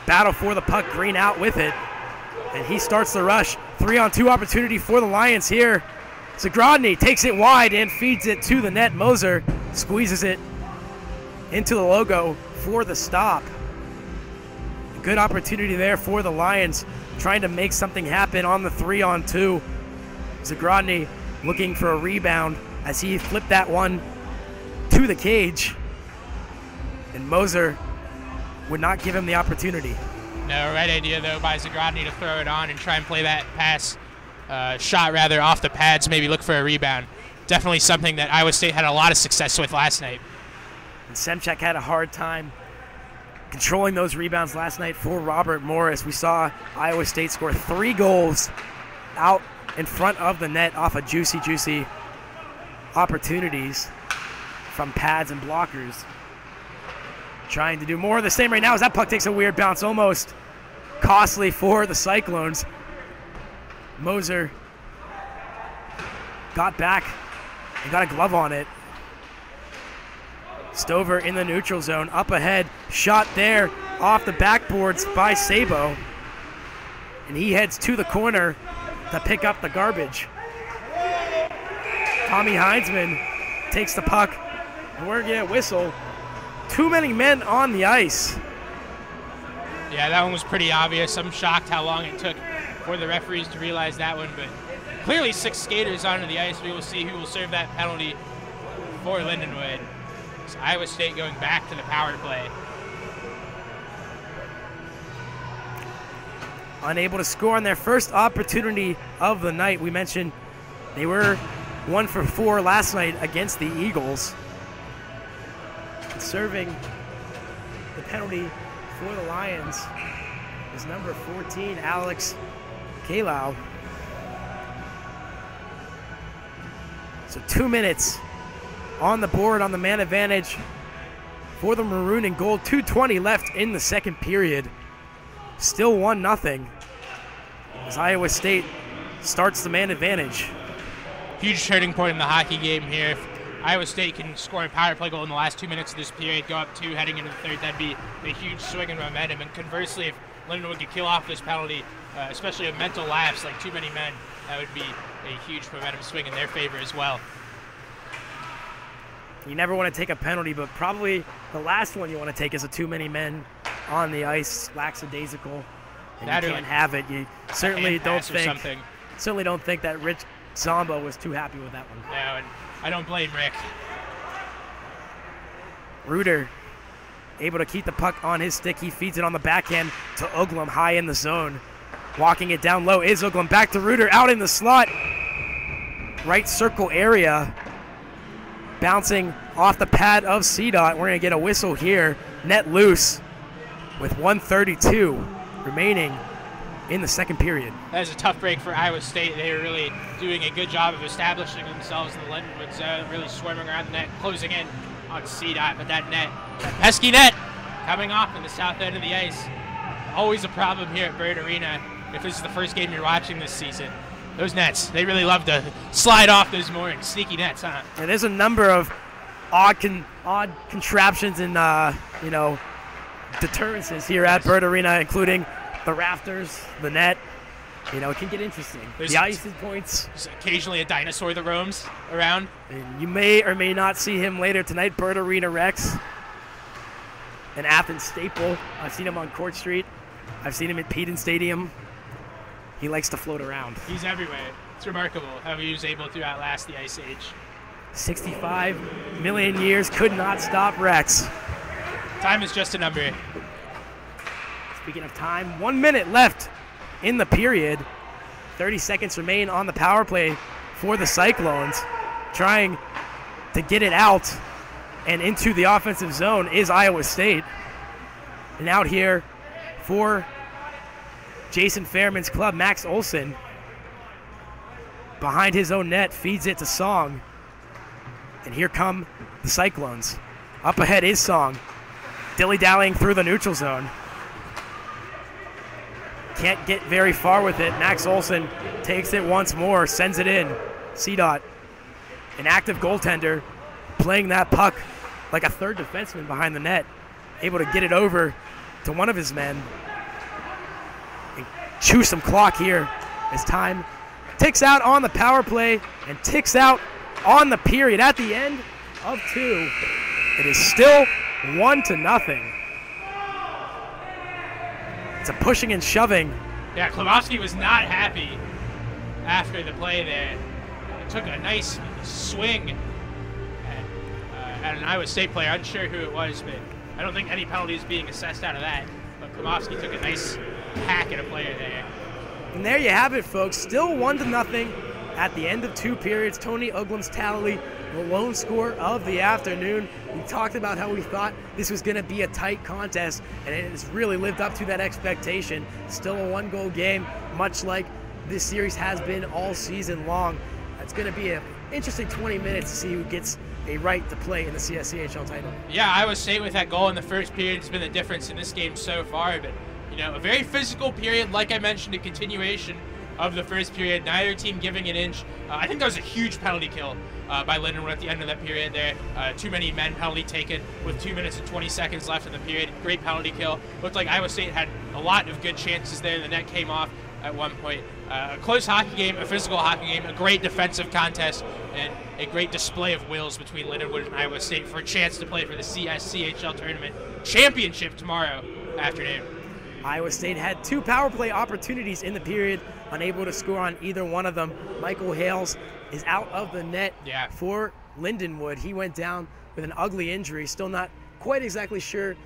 battle for the puck. Green out with it, and he starts the rush. 3-on-2 opportunity for the Lions here. Zagrodny takes it wide and feeds it to the net. Moser squeezes it into the logo for the stop. A good opportunity there for the Lions, trying to make something happen on the 3-on-2. Zagrodny looking for a rebound as he flipped that one to the cage. And Moser would not give him the opportunity. No, right idea though by Zagrodny to throw it on and try and play that pass, shot rather, off the pads, maybe look for a rebound. Definitely something that Iowa State had a lot of success with last night. And Semchek had a hard time controlling those rebounds last night for Robert Morris. We saw Iowa State score 3 goals out in front of the net off of juicy opportunities from pads and blockers. Trying to do more of the same right now as that puck takes a weird bounce, almost costly for the Cyclones. Moser got back and got a glove on it. Stover in the neutral zone, up ahead, shot there off the backboards by Sabo. And he heads to the corner to pick up the garbage. Tommy Heinzman takes the puck, and we're gonna get a whistle. Too many men on the ice. Yeah, that one was pretty obvious. I'm shocked how long it took for the referees to realize that one, but clearly 6 skaters onto the ice. We will see who will serve that penalty for Lindenwood. It's Iowa State going back to the power play. Unable to score on their first opportunity of the night. We mentioned they were 1 for 4 last night against the Eagles. And serving the penalty for the Lions is number 14, Alex Kalau. So 2 minutes on the board on the man advantage for the Maroon and Gold. 2:20 left in the second period. Still 1-0 as Iowa State starts the man advantage. Huge turning point in the hockey game here. If Iowa State can score a power play goal in the last 2 minutes of this period, go up 2 heading into the third, that'd be a huge swing in momentum. And conversely, if Lindenwood could kill off this penalty, especially a mental lapse like too many men, that would be a huge momentum swing in their favor as well. You never want to take a penalty, but probably the last one you want to take is a too many men on the ice, lackadaisical, and that you can't have it. You certainly don't think that Rich Zombo was too happy with that one. No, and I don't blame Rick. Reuter able to keep the puck on his stick. He feeds it on the backhand to Uglum high in the zone. Walking it down low is Uglum. Back to Reuter out in the slot. Right circle area. Bouncing off the pad of CDOT. We're going to get a whistle here. Net loose with 1:32 remaining in the second period. That is a tough break for Iowa State. They are really doing a good job of establishing themselves in the Lindenwood zone, really swarming around the net, closing in on CDOT. But that net, that pesky net, coming off in the south end of the ice. Always a problem here at Bird Arena if this is the first game you're watching this season. Those nets, they really love to slide off those moorings. Sneaky nets, huh? And there's a number of odd contraptions and, deterrences here at Bird Arena, including the rafters, the net. It can get interesting. The ice points. There's occasionally a dinosaur that roams around. And you may or may not see him later tonight. Bird Arena Rex, an Athens staple. I've seen him on Court Street. I've seen him at Peden Stadium. He likes to float around. He's everywhere. It's remarkable how he was able to outlast the Ice Age. 65 million years could not stop Rex. Time is just a number. Speaking of time, 1 minute left in the period. 30 seconds remain on the power play for the Cyclones. Trying to get it out and into the offensive zone is Iowa State. And out here for Jason Fairman's club, Max Olson, behind his own net, feeds it to Song. And here come the Cyclones. Up ahead is Song, dilly-dallying through the neutral zone. Can't get very far with it. Max Olson takes it once more, sends it in. CDOT, an active goaltender, playing that puck like a third defenseman behind the net, able to get it over to one of his men. And chew some clock here as time ticks out on the power play and ticks out on the period. At the end of 2, it is still 1-0. It's a pushing and shoving. Yeah, Klimowski was not happy after the play there. It took a nice swing at an Iowa State player. Unsure who it was, but I don't think any penalty is being assessed out of that. But Klimowski took a nice hack at a player there. And there you have it, folks. Still 1-0 at the end of 2 periods. Tony Uglum's tally, the lone score of the afternoon. We talked about how we thought this was going to be a tight contest, and it has really lived up to that expectation. Still a one-goal game, much like this series has been all season long. It's going to be an interesting 20 minutes to see who gets a right to play in the CSCHL title. Yeah, Iowa State with that goal in the first period has been the difference in this game so far. But, you know, a very physical period, like I mentioned, a continuation of the first period, neither team giving an inch. I think that was a huge penalty kill by Lindenwood at the end of that period there. Too many men penalty taken with 2 minutes and 20 seconds left in the period. Great penalty kill. Looked like Iowa State had a lot of good chances there. The net came off at one point. A close hockey game, a physical hockey game, a great defensive contest, and a great display of wills between Lindenwood and Iowa State for a chance to play for the CSCHL tournament championship tomorrow afternoon. Iowa State had 2 power play opportunities in the period, unable to score on either one of them. Michael Hales is out of the net for Lindenwood. He went down with an ugly injury. Still not quite exactly sure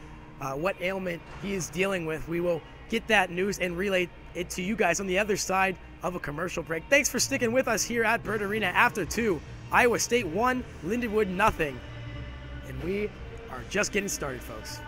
what ailment he is dealing with. We will get that news and relay it to you guys on the other side of a commercial break. Thanks for sticking with us here at Bird Arena. After 2, Iowa State 1, Lindenwood nothing. And we are just getting started, folks.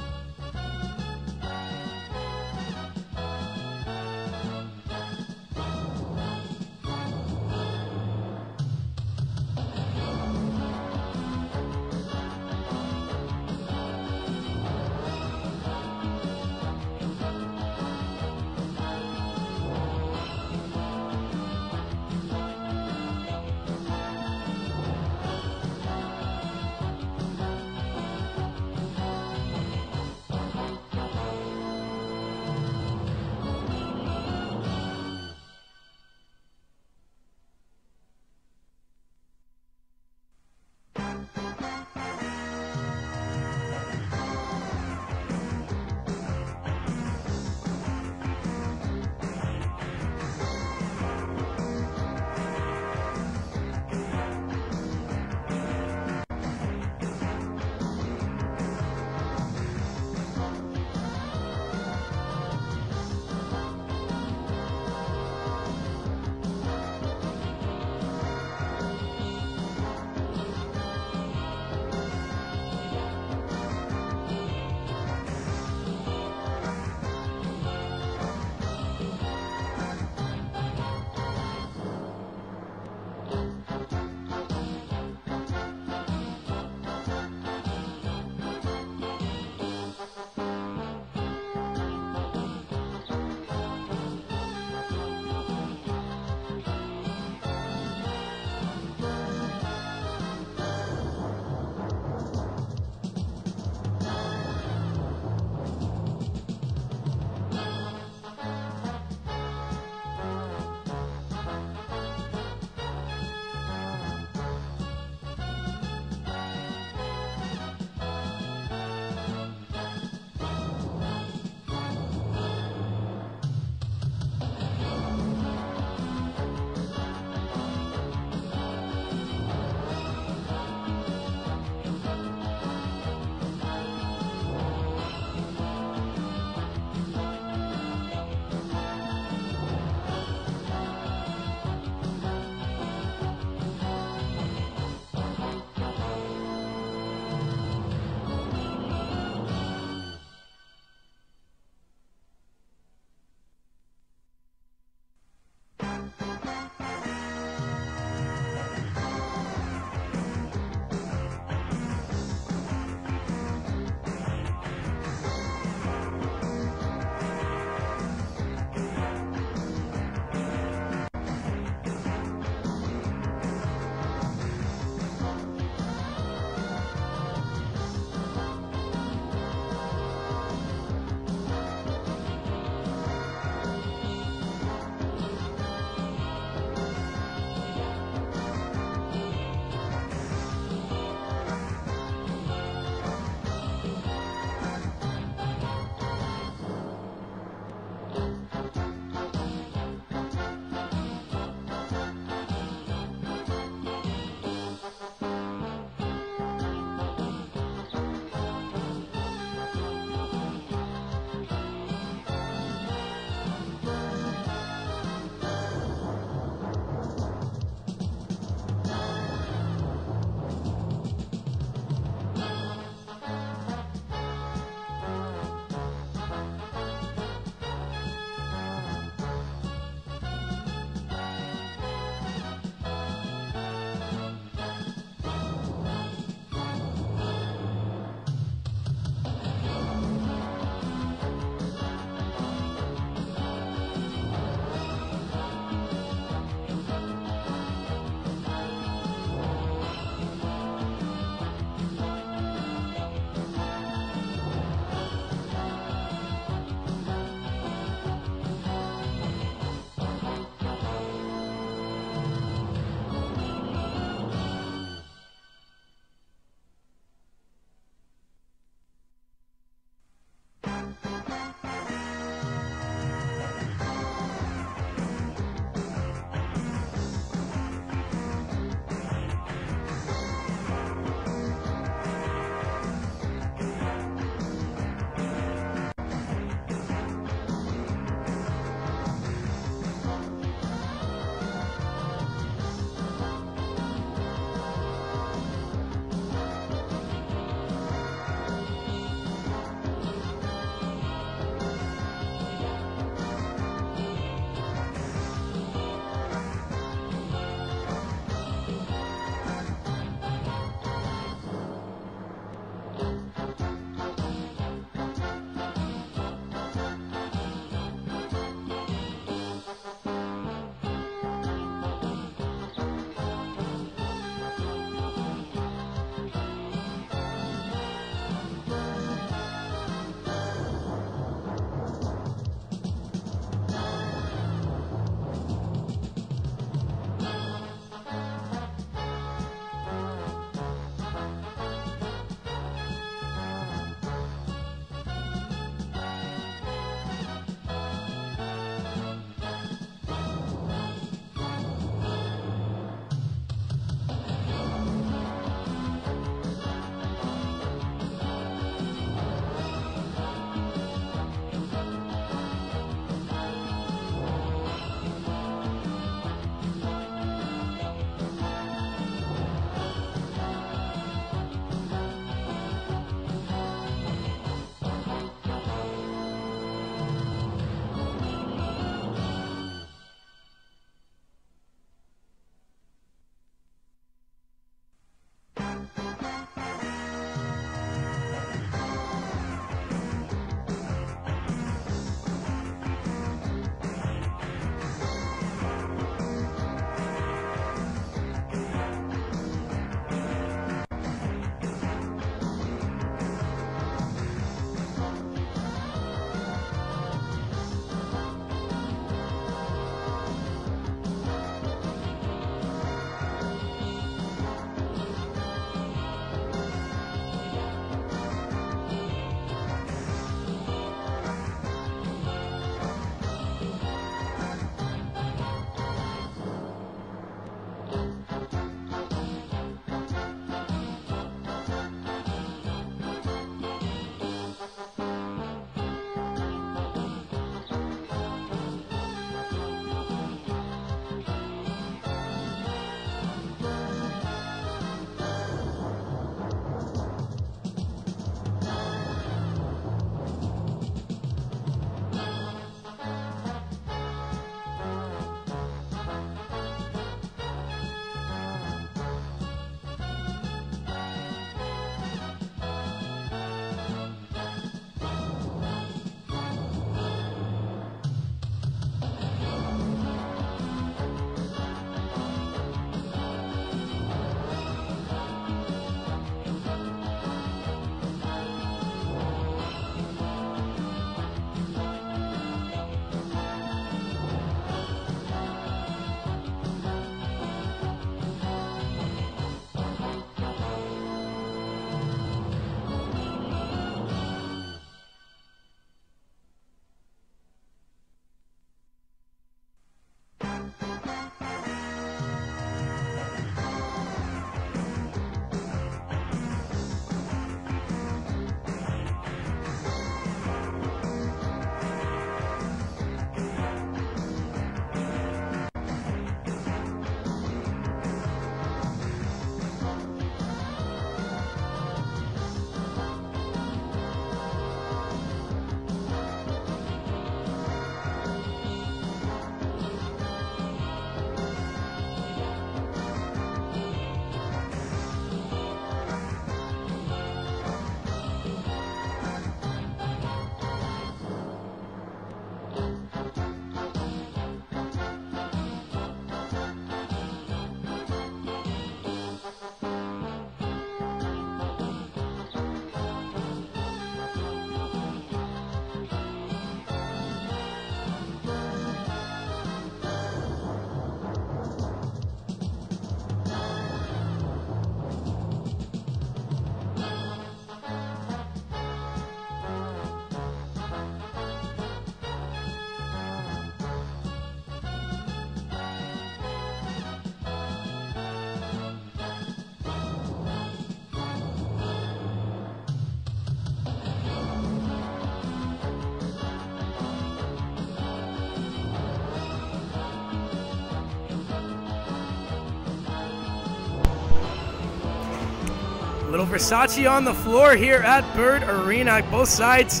Little Versace on the floor here at Bird Arena. Both sides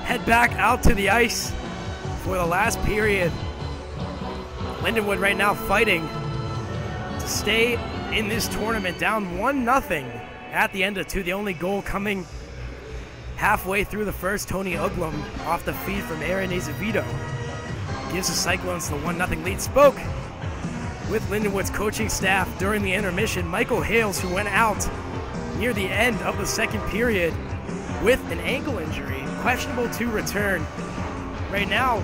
head back out to the ice for the last period. Lindenwood right now fighting to stay in this tournament, down 1-0 at the end of 2. The only goal coming halfway through the first. Tony Uglum off the feed from Aaron Azevedo gives the Cyclones the 1-0 lead. Spoke with Lindenwood's coaching staff during the intermission. Michael Hales, who went out near the end of the second period with an ankle injury, questionable to return. Right now,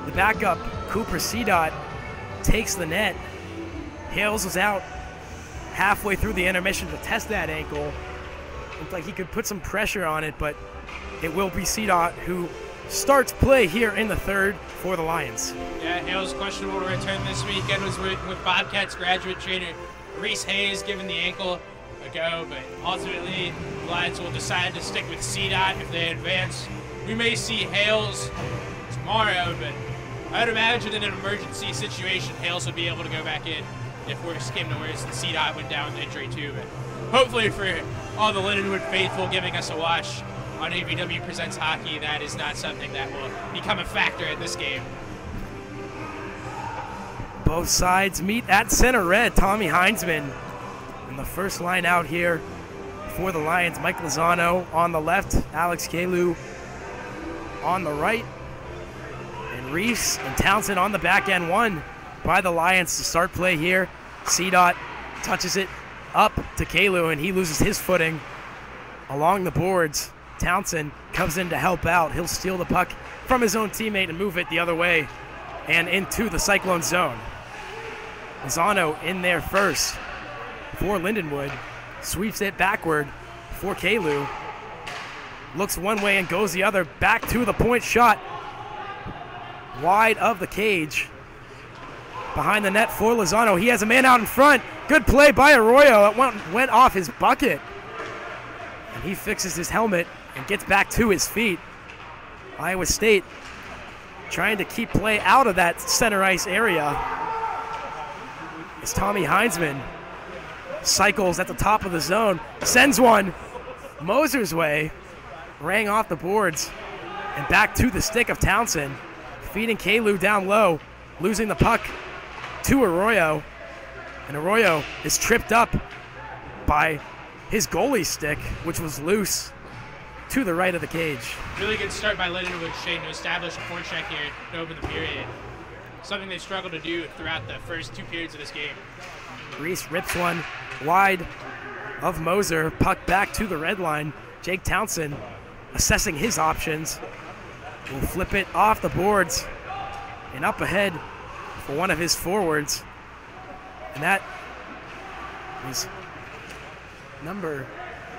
the backup, Cooper Cdot, takes the net. Hales was out halfway through the intermission to test that ankle. Looked like he could put some pressure on it, but it will be Cdot who starts play here in the third for the Lions. Yeah, Hales questionable to return this weekend. Was with Bobcats graduate trainer Reese Hayes, giving the ankle a go, but ultimately the Lions will decide to stick with CDOT if they advance. We may see Hales tomorrow, but I would imagine in an emergency situation, Hales would be able to go back in if worse came to worse and CDOT went down with injury too. But hopefully for all the Lindenwood faithful giving us a watch on AVW Presents Hockey, that is not something that will become a factor in this game. Both sides meet at center red. Tommy Heinzman in the first line out here for the Lions. Mike Lozano on the left, Alex Kalu on the right, and Reese and Townsend on the back end. One by the Lions to start play here. CDOT touches it up to Kalu, and he loses his footing along the boards. Townsend comes in to help out. He'll steal the puck from his own teammate and move it the other way and into the Cyclone zone. Lozano in there first for Lindenwood. Sweeps it backward for Kalu. Looks one way and goes the other. Back to the point shot. Wide of the cage. Behind the net for Lozano. He has a man out in front. Good play by Arroyo. It went off his bucket. And he fixes his helmet and gets back to his feet. Iowa State trying to keep play out of that center ice area. As Tommy Heinzman cycles at the top of the zone, sends one Moser's way, rang off the boards, and back to the stick of Townsend, feeding Kalu down low, losing the puck to Arroyo, and Arroyo is tripped up by his goalie stick, which was loose to the right of the cage. Really good start by Lindenwood, Shane, to establish a forecheck here to open the period. Something they struggled to do throughout the first 2 periods of this game. Reese rips one wide of Moser. Puck back to the red line. Jake Townsend assessing his options. Will flip it off the boards and up ahead for one of his forwards. And that is number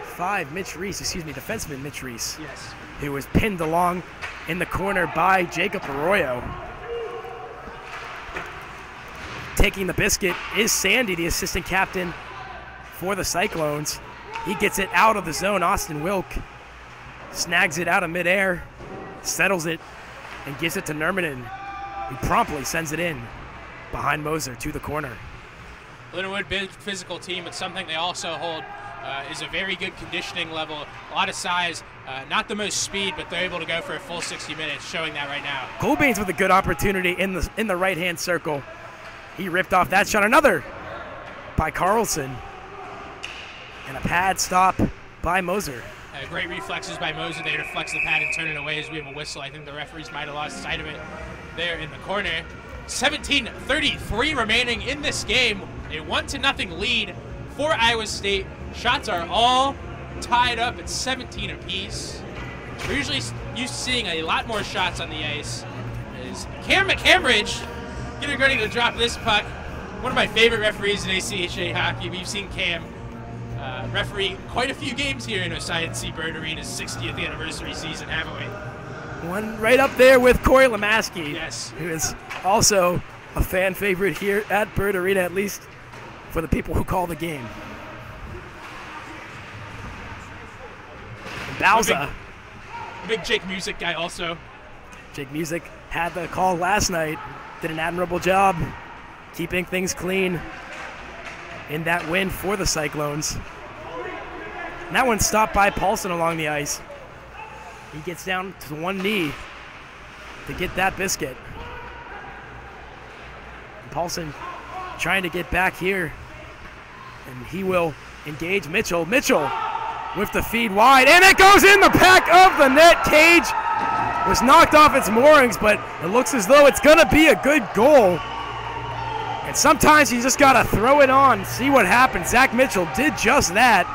5, defenseman Mitch Reese. Yes. Who was pinned along in the corner by Jacob Arroyo. Taking the biscuit is Sandy, the assistant captain for the Cyclones. He gets it out of the zone. Austin Wilk snags it out of midair, settles it, and gives it to Nermanen, who promptly sends it in behind Moser to the corner. Lindenwood, big physical team, but something they also hold is a very good conditioning level, a lot of size, not the most speed, but they're able to go for a full 60 minutes, showing that right now. Colbain's with a good opportunity in the right-hand circle. He ripped off that shot. Another by Carlson. And a pad stop by Moser. Great reflexes by Moser there to flex the pad and turn it away as we have a whistle. I think the referees might have lost sight of it there in the corner. 17:33 remaining in this game. A 1-0 lead for Iowa State. Shots are all tied up at 17 apiece. We're usually used to seeing a lot more shots on the ice. As Cam McCambridge getting ready to drop this puck. One of my favorite referees in ACHA hockey. We've seen Cam referee quite a few games here in Osian C. Bird Arena's 60th anniversary season, haven't we? One right up there with Corey Lamaski. Yes. Who is also a fan favorite here at Bird Arena, at least for the people who call the game. Bauza. Big Jake Music guy also. Jake Music had the call last night. Did an admirable job keeping things clean. in that win for the Cyclones. And that one's stopped by Paulson along the ice. He gets down to one knee to get that biscuit. And Paulson trying to get back here, and he will engage Mitchell. Mitchell with the feed wide, and it goes in the back of the net. Cage was knocked off its moorings, but it looks as though it's going to be a good goal. And sometimes you just got to throw it on, see what happens. Zach Mitchell did just that.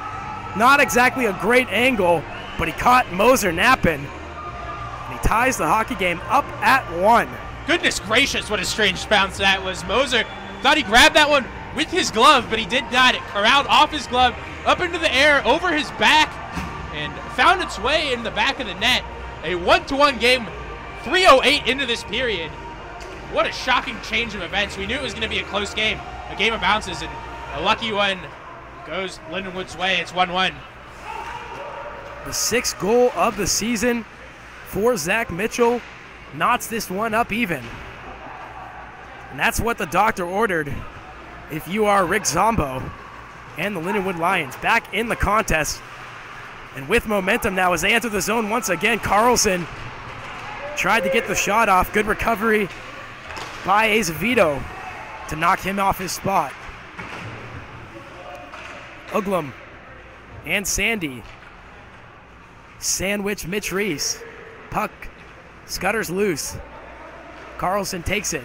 Not exactly a great angle, but he caught Moser napping. And he ties the hockey game up at 1. Goodness gracious, what a strange bounce that was. Moser thought he grabbed that one with his glove, but he did not. It corralled off his glove, up into the air, over his back, and found its way in the back of the net. A 1-1 game, 3:08 into this period. What a shocking change of events. We knew it was going to be a close game, a game of bounces, and a lucky one goes Lindenwood's way. It's 1-1. The 6th goal of the season for Zach Mitchell knots this one up even. And that's what the doctor ordered if you are Rick Zombo and the Lindenwood Lions back in the contest. And with momentum now as they enter the zone once again, Carlson tried to get the shot off. Good recovery by Azevedo to knock him off his spot. Uglum and Sandy sandwich Mitch Reese. Puck scutters loose. Carlson takes it,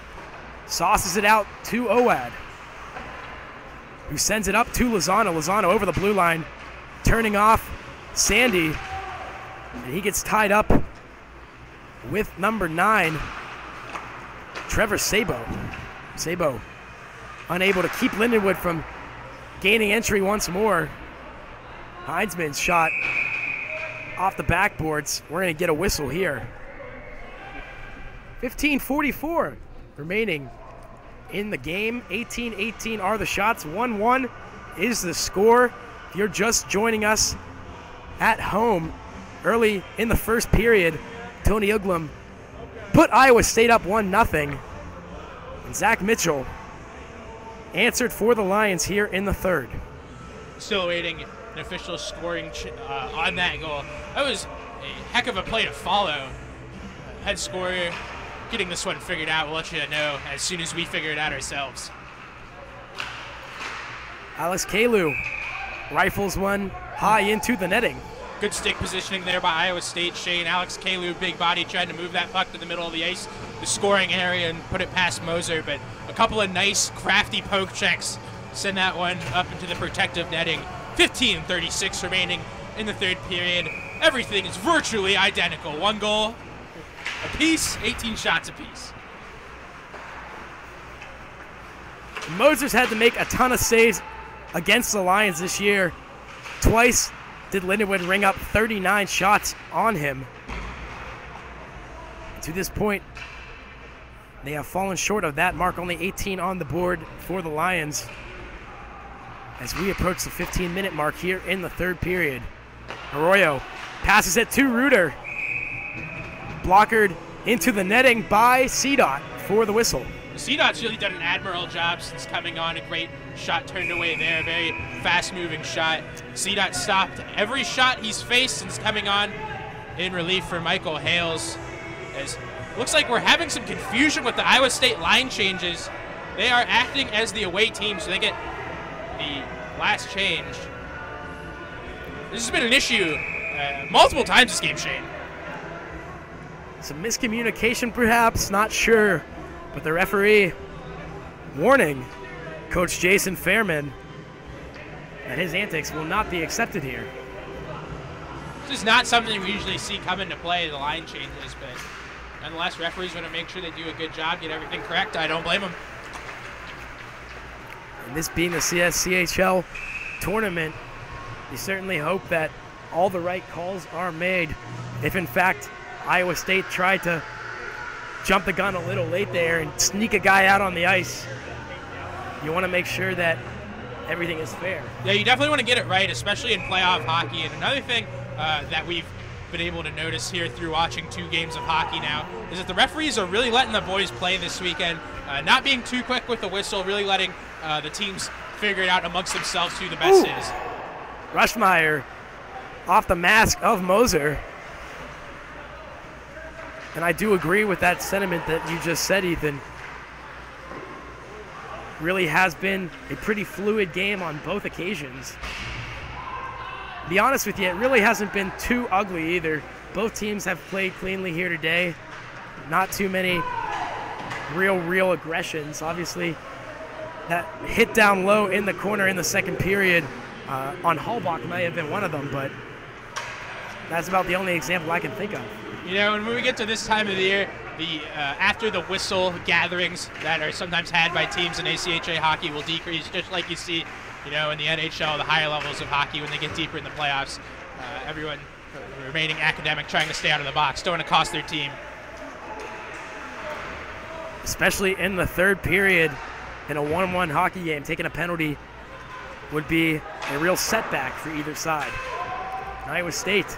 sauces it out to Owad, who sends it up to Lozano. Lozano over the blue line, turning off Sandy, and he gets tied up with number 9, Trevor Sabo. Sabo unable to keep Lindenwood from gaining entry once more. Heinzman's shot off the backboards. We're going to get a whistle here. 15:44 remaining in the game. 18-18 are the shots. 1-1 is the score. If you're just joining us at home early in the first period, Tony Uglum put Iowa State up 1-0. And Zach Mitchell answered for the Lions here in the third. Still awaiting an official scoring on that goal. That was a heck of a play to follow. Head scorer getting this one figured out. We'll let you know as soon as we figure it out ourselves. Alex Kalu rifles one high into the netting. Good stick positioning there by Iowa State. Shane, Alex Kalu, big body, trying to move that puck to the middle of the ice, the scoring area, and put it past Moser. But a couple of nice, crafty poke checks send that one up into the protective netting. 15:36 remaining in the third period. Everything is virtually identical. 1 goal apiece, 18 shots apiece. Moser's had to make a ton of saves against the Lions this year. Twice did Lindenwood ring up 39 shots on him. To this point, they have fallen short of that mark. Only 18 on the board for the Lions as we approach the 15-minute mark here in the third period. Arroyo passes it to Reuter. Blockered into the netting by CDOT for the whistle. CDOT's really done an admirable job since coming on. A great shot turned away there. Very fast-moving shot. CDOT stopped every shot he's faced since coming on in relief for Michael Hales. As looks like we're having some confusion with the Iowa State line changes. They are acting as the away team, so they get the last change. This has been an issue multiple times this game, Shane. Some miscommunication, perhaps, not sure. But the referee warning Coach Jason Fairman that his antics will not be accepted here. This is not something we usually see come into play, the line changes, but nonetheless, referees want to make sure they do a good job, get everything correct. I don't blame them. And this being the CSCHL tournament, you certainly hope that all the right calls are made. If, in fact, Iowa State tried to jump the gun a little late there and sneak a guy out on the ice, you want to make sure that everything is fair. Yeah, you definitely want to get it right, especially in playoff hockey. And another thing that we've been able to notice here through watching 2 games of hockey now is that the referees are really letting the boys play this weekend, not being too quick with the whistle, really letting the teams figure it out amongst themselves who the best is. Rushmeyer off the mask of Moser. And I do agree with that sentiment that you just said, Ethan. Really has been a pretty fluid game on both occasions. To be honest with you, it really hasn't been too ugly either. Both teams have played cleanly here today. Not too many real aggressions. Obviously, that hit down low in the corner in the second period on Halbach may have been one of them, but that's about the only example I can think of. You know, and when we get to this time of the year, after the whistle gatherings that are sometimes had by teams in ACHA hockey will decrease, just like you see, you know, in the NHL, the higher levels of hockey when they get deeper in the playoffs. Everyone remaining academic, trying to stay out of the box, don't want to cost their team. Especially in the third period in a 1-1 hockey game, taking a penalty would be a real setback for either side. Iowa State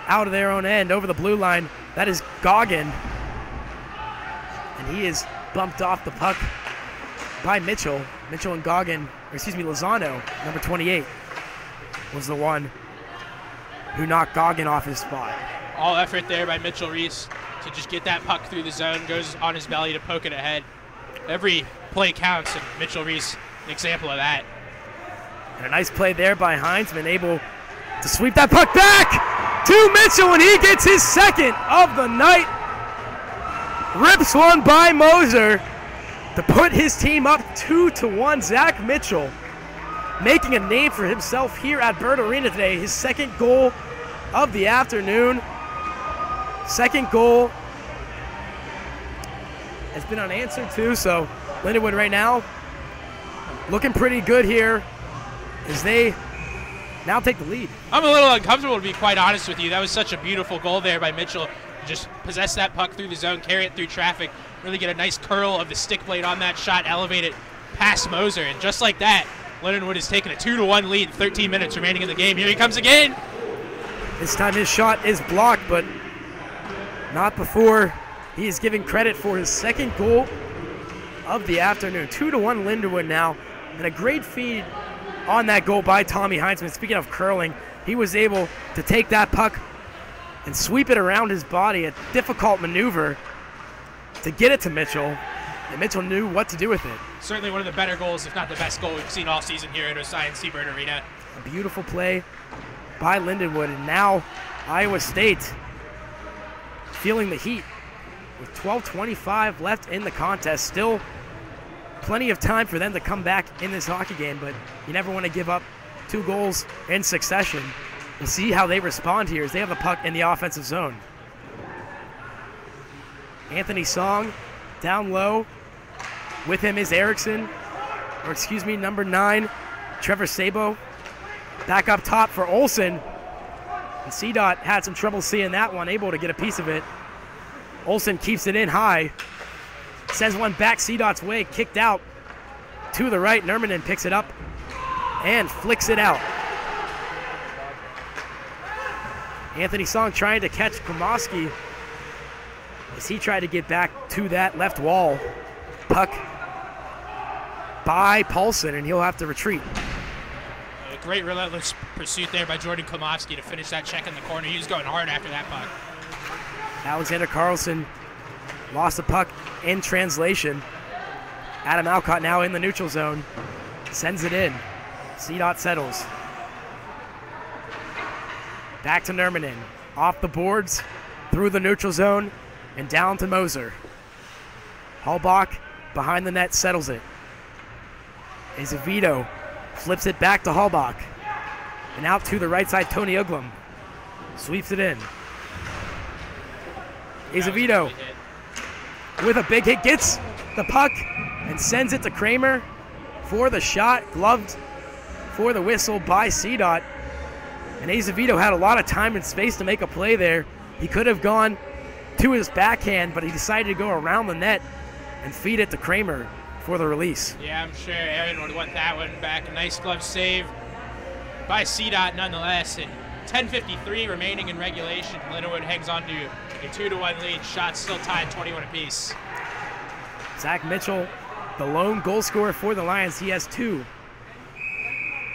out of their own end over the blue line. That is Goggin. And he is bumped off the puck by Mitchell. Mitchell and Goggin, or excuse me, Lozano, number 28, was the one who knocked Goggin off his spot. All effort there by Mitchell Reese to just get that puck through the zone, goes on his belly to poke it ahead. Every play counts, and Mitchell Reese, an example of that. And a nice play there by Heinzman, able to sweep that puck back to Mitchell, and he gets his second of the night. Rips one by Moser to put his team up 2-1. Zach Mitchell making a name for himself here at Bird Arena today. His second goal of the afternoon. Second goal has been unanswered too, so Lindenwood right now looking pretty good here as they now take the lead. I'm a little uncomfortable, to be quite honest with you. That was such a beautiful goal there by Mitchell. Just possess that puck through the zone, carry it through traffic, really get a nice curl of the stick blade on that shot, elevate it past Moser, and just like that, Lindenwood has taken a 2-1 lead, 13 minutes remaining in the game. Here he comes again. This time his shot is blocked, but not before he is giving credit for his second goal of the afternoon. 2-1 Lindenwood now, and a great feed on that goal by Tommy Heinzman. Speaking of curling, he was able to take that puck and sweep it around his body, a difficult maneuver to get it to Mitchell, and Mitchell knew what to do with it. Certainly one of the better goals, if not the best goal we've seen all season here at Osai Bird Arena. A beautiful play by Lindenwood, and now Iowa State feeling the heat with 12:25 left in the contest. Still plenty of time for them to come back in this hockey game, but you never want to give up 2 goals in succession. We'll see how they respond here as they have the puck in the offensive zone. Anthony Song down low. With him is Erickson, or excuse me, number 9, Trevor Sabo. Back up top for Olsen. And CDOT had some trouble seeing that one, able to get a piece of it. Olsen keeps it in high. Sends one back CDOT's way, kicked out to the right. Nermanen picks it up and flicks it out. Anthony Song trying to catch Gromowski as he tried to get back to that left wall. Puck by Paulson, and he'll have to retreat. A great relentless pursuit there by Jordan Gromowski to finish that check in the corner. He was going hard after that puck. Alexander Carlson lost the puck in translation. Adam Alcott now in the neutral zone. Sends it in. CDOT settles. Back to Nermanen. Off the boards, through the neutral zone, and down to Moser. Halbach behind the net settles it. Azevedo flips it back to Halbach. And out to the right side, Tony Uglum sweeps it in. Azevedo with a big hit gets the puck and sends it to Kramer for the shot, gloved for the whistle by CDOT. And Azevedo had a lot of time and space to make a play there. He could have gone to his backhand, but he decided to go around the net and feed it to Kramer for the release. Yeah, I'm sure Aaron would want that one back. A nice glove save by CDOT nonetheless. And 10:53 remaining in regulation. Lindenwood hangs on to a 2-1 lead. Shots still tied 21 apiece. Zach Mitchell the lone goal scorer for the Lions. He has 2,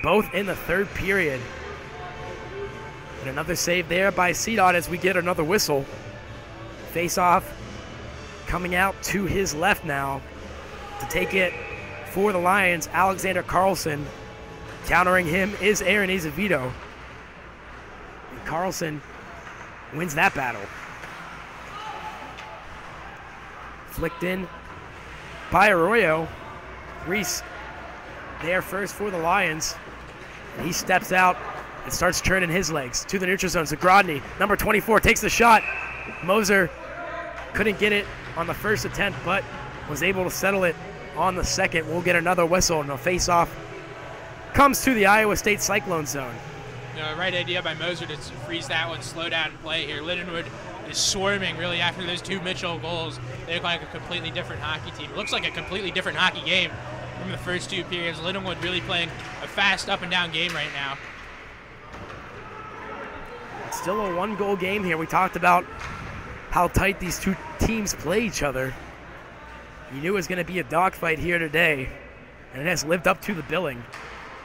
both in the third period. And another save there by CDOT as we get another whistle. Face-off coming out to his left now to take it for the Lions. Alexander Carlson. Countering him is Aaron Azevedo. And Carlson wins that battle. Flicked in by Arroyo. Reese there first for the Lions. And he steps out and starts turning his legs to the neutral zone. Zagrodny, number 24, takes the shot. Moser couldn't get it on the first attempt, but was able to settle it on the second. We'll get another whistle, and a face-off comes to the Iowa State Cyclone zone. Right idea by Moser to freeze that one, slow down play here. Lindenwood is swarming really after those 2 Mitchell goals. They look like a completely different hockey team. It looks like a completely different hockey game from the first 2 periods. Lindenwood really playing a fast up and down game right now. It's still a 1-goal game here. We talked about how tight these 2 teams play each other. You knew it was going to be a dogfight here today, and it has lived up to the billing.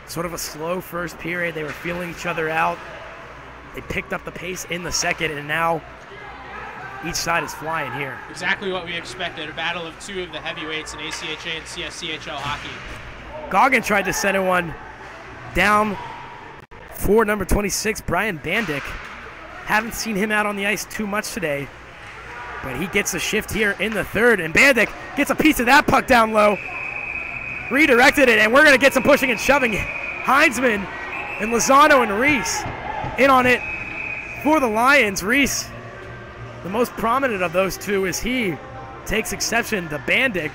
Sort of a slow first period. They were feeling each other out. They picked up the pace in the second, and now each side is flying here. Exactly what we expected, a battle of 2 of the heavyweights in ACHA and CSCHL hockey. Goggin tried to send one down for number 26, Brian Bandick. Haven't seen him out on the ice too much today, but he gets a shift here in the third, and Bandick gets a piece of that puck down low. Redirected it, and we're going to get some pushing and shoving. Heinzman and Lozano and Reese in on it for the Lions. Reese, the most prominent of those 2, as he takes exception to Bandick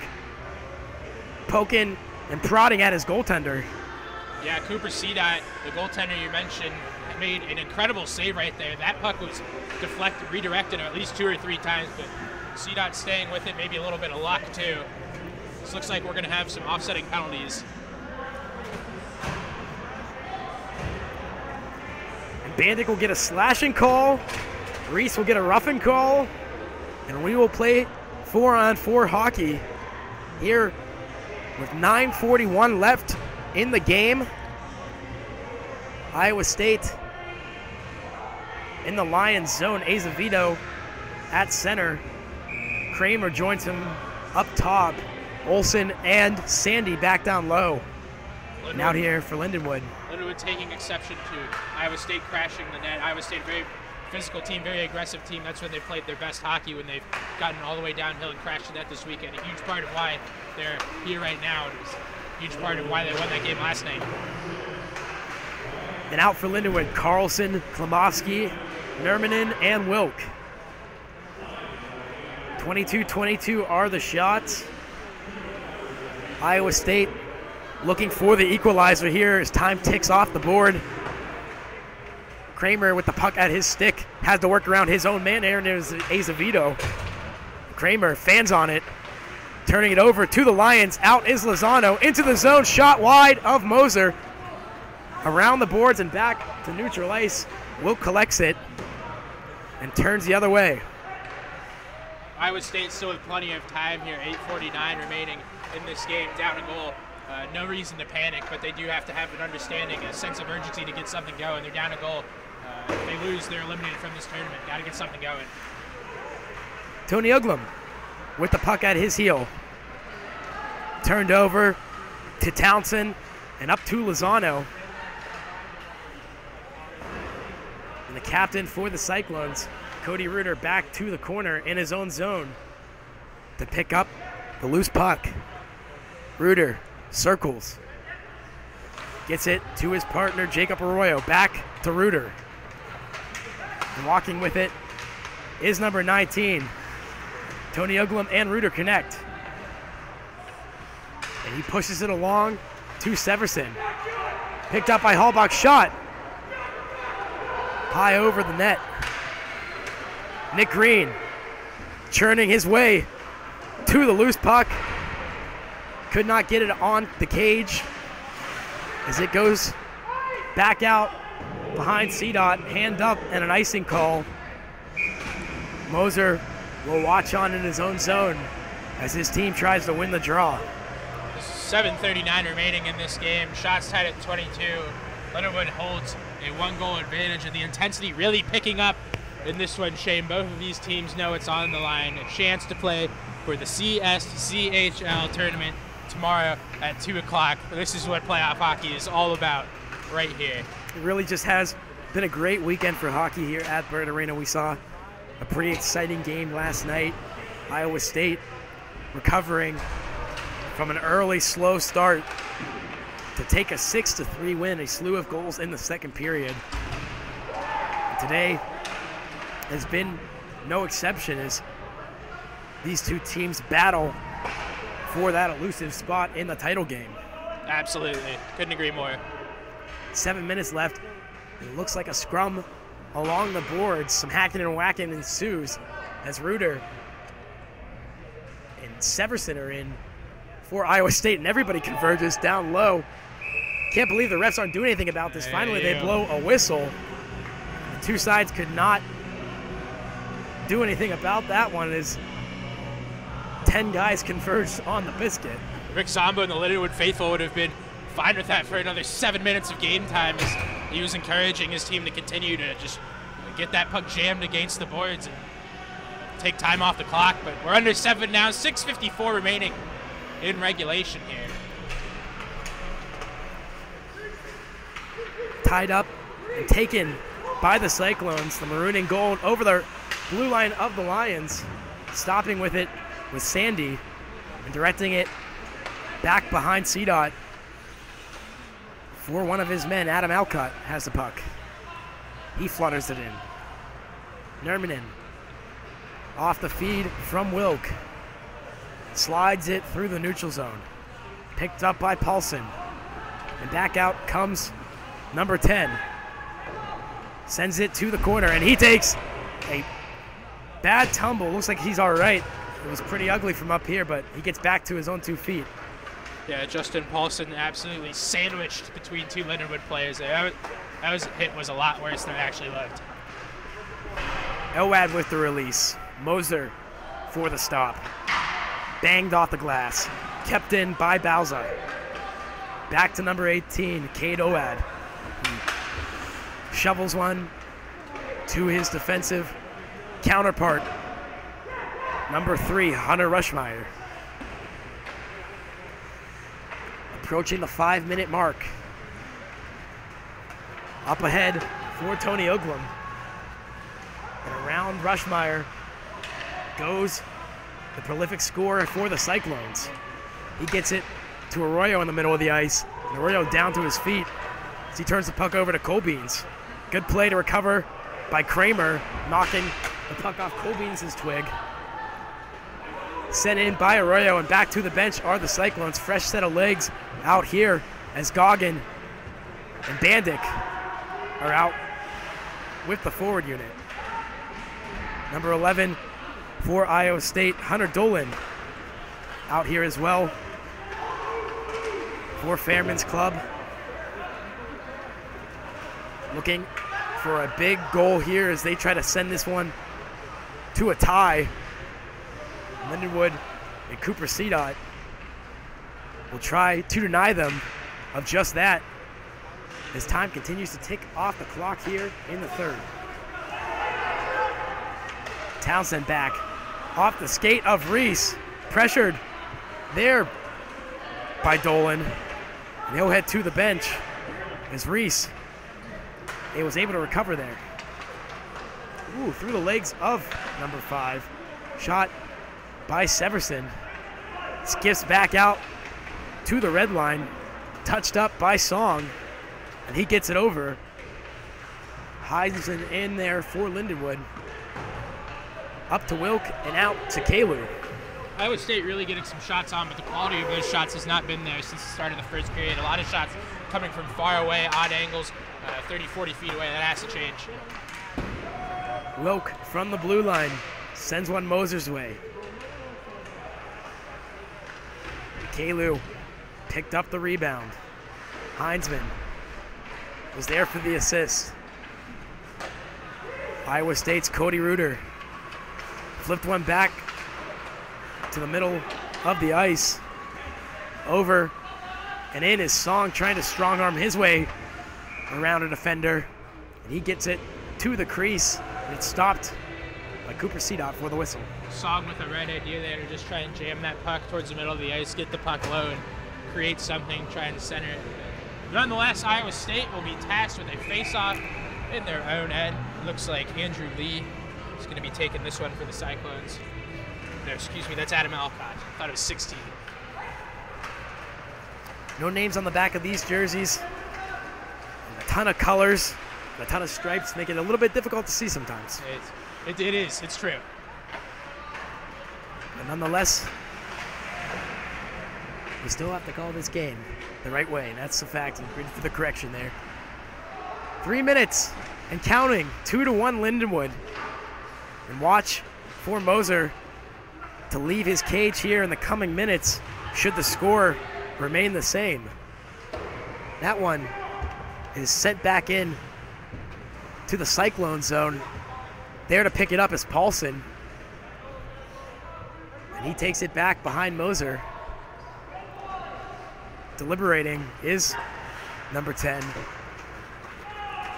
poking and prodding at his goaltender. Yeah, Cooper Cedot, the goaltender you mentioned, made an incredible save right there. That puck was deflected, redirected at least 2 or 3 times, but Cedot staying with it, maybe a little bit of luck too. This looks like we're going to have some offsetting penalties. And Bandick will get a slashing call. Reese will get a roughing call. And we will play 4-on-4 hockey here with 9:41 left in the game. Iowa State in the Lions zone. Azevedo at center. Kramer joins him up top. Olsen and Sandy back down low. And out here for Lindenwood. Lindenwood taking exception to Iowa State crashing the net. Iowa State, very physical team, very aggressive team. That's when they played their best hockey, when they've gotten all the way downhill and crashed the net this weekend. A huge part of why they're here right now. It was a huge part of why they won that game last night. And out for Lindenwood, Carlson, Klimowski, Nermanen, and Wilk. 22-22 are the shots. Iowa State looking for the equalizer here as time ticks off the board. Kramer with the puck at his stick has to work around his own man there, and there's Azevedo. Kramer fans on it, turning it over to the Lions. Out is Lozano into the zone, shot wide of Moser. Around the boards and back to neutral ice. Wilk collects it and turns the other way. Iowa State still with plenty of time here, 8:49 remaining in this game, down a goal. No reason to panic, but they do have to have an understanding, a sense of urgency to get something going. They're down a goal. If they lose, they're eliminated from this tournament. Got to get something going. Tony Uglum with the puck at his heel. Turned over to Townsend and up to Lozano. And the captain for the Cyclones, Cody Reuter, back to the corner in his own zone to pick up the loose puck. Reuter circles. Gets it to his partner, Jacob Arroyo. Back to Reuter. And walking with it is number 19. Tony Uglum and Reuter connect. And he pushes it along to Severson. Picked up by Hallbach. Shot. High over the net. Nick Green churning his way to the loose puck. Could not get it on the cage as it goes back out behind CDOT. Hand up and an icing call. Moser will watch on in his own zone as his team tries to win the draw. 7:39 remaining in this game. Shots tied at 22. Lindenwood holds a 1-goal advantage, and the intensity really picking up in this one, Shane. Both of these teams know it's on the line. A chance to play for the CSCHL tournament tomorrow at 2 o'clock. This is what playoff hockey is all about right here. It really just has been a great weekend for hockey here at Bird Arena. We saw a pretty exciting game last night. Iowa State recovering from an early slow start to take a 6-3 win, a slew of goals in the second period. And today has been no exception as these two teams battle for that elusive spot in the title game. Absolutely. Couldn't agree more. 7 minutes left. It looks like a scrum along the boards. Some hacking and whacking ensues as Reuter and Severson are in for Iowa State, and everybody converges down low. Can't believe the refs aren't doing anything about this. Finally, they blow a whistle. The two sides could not do anything about that one as 10 guys converged on the biscuit. Rick Zombo and the Lindenwood faithful would have been fine with that for another 7 minutes of game time, as he was encouraging his team to continue to just get that puck jammed against the boards and take time off the clock. But we're under 7 now, 6:54 remaining in regulation here. Tied up and taken by the Cyclones. The maroon and gold over the blue line of the Lions. Stopping with it was Sandy and directing it back behind CDOT for one of his men. Adam Alcott has the puck. He flutters it in. Nermanen off the feed from Wilk. Slides it through the neutral zone. Picked up by Paulson. And back out comes number 10. Sends it to the corner, and he takes a bad tumble. Looks like he's all right. It was pretty ugly from up here, but he gets back to his own 2 feet. Yeah, Justin Paulson absolutely sandwiched between two Lindenwood players there. That hit was a lot worse than it actually looked. Elwad with the release. Moser for the stop. Banged off the glass. Kept in by Bauza. Back to number 18, Cade Owad. He shovels one to his defensive counterpart, number 3, Hunter Rushmeyer. Approaching the 5-minute mark. Up ahead for Tony Oglum. And around Rushmeyer goes the prolific scorer for the Cyclones. He gets it to Arroyo in the middle of the ice. And Arroyo down to his feet as he turns the puck over to Colbeans. Good play to recover by Kramer, knocking the puck off Colbeans' twig. Sent in by Arroyo, and back to the bench are the Cyclones. Fresh set of legs out here as Goggin and Bandick are out with the forward unit. Number 11 for Iowa State, Hunter Dolan, out here as well for Fairman's Club. Looking for a big goal here as they try to send this one to a tie. Lindenwood and Cooper CDOT will try to deny them of just that as time continues to tick off the clock here in the third. Townsend back off the skate of Reese. Pressured there by Dolan. And he'll head to the bench as Reese was able to recover there. Ooh, through the legs of number 5. Shot by Severson. Skips back out to the red line. Touched up by Song. And he gets it over. Heisen in there for Lindenwood. Up to Wilk and out to Kalu. Iowa State really getting some shots on, but the quality of those shots has not been there since the start of the first period. A lot of shots coming from far away, odd angles, 30, 40 feet away. That has to change. Wilk from the blue line sends one Moser's way. Kalu picked up the rebound. Heinzman was there for the assist. Iowa State's Cody Reuter flipped one back to the middle of the ice. over and in is Song trying to strong arm his way around a defender. And he gets it to the crease. And it's stopped by Cooper Cedot for the whistle. Song with the right idea there to just try and jam that puck towards the middle of the ice, get the puck low, and create something, try and center it. Nonetheless, Iowa State will be tasked with a face-off in their own end. Looks like Andrew Lee is going to be taking this one for the Cyclones. No, excuse me, that's Adam Alcott. I thought it was 16. No names on the back of these jerseys. And a ton of colors, a ton of stripes, make it a little bit difficult to see sometimes. It is. It's true. But nonetheless, we still have to call this game the right way, and that's the fact. And ready for the correction there. 3 minutes and counting. 2-1 Lindenwood. And watch for Moser to leave his cage here in the coming minutes should the score remain the same. That one is sent back in to the Cyclone zone. There to pick it up is Paulson. And he takes it back behind Moser. Deliberating is number 10.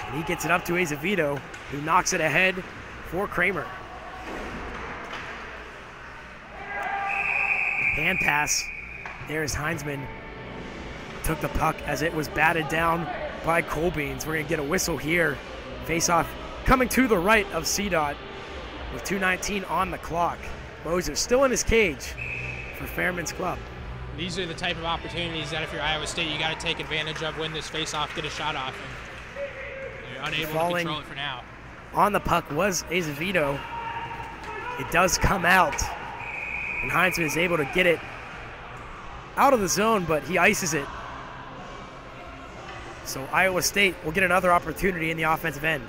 And he gets it up to Azevedo, who knocks it ahead for Kramer. Hand pass. There's Heinzman. Took the puck as it was batted down by Colbeans. We're going to get a whistle here. Face-off coming to the right of CDOT with 2:19 on the clock. Moser still in his cage for Fairman's Club. These are the type of opportunities that if you're Iowa State, you got to take advantage of, win this face-off, get a shot off. And you're unable to control it for now. On the puck was Azevedo. It does come out. And Heinzman is able to get it out of the zone, but he ices it. So Iowa State will get another opportunity in the offensive end.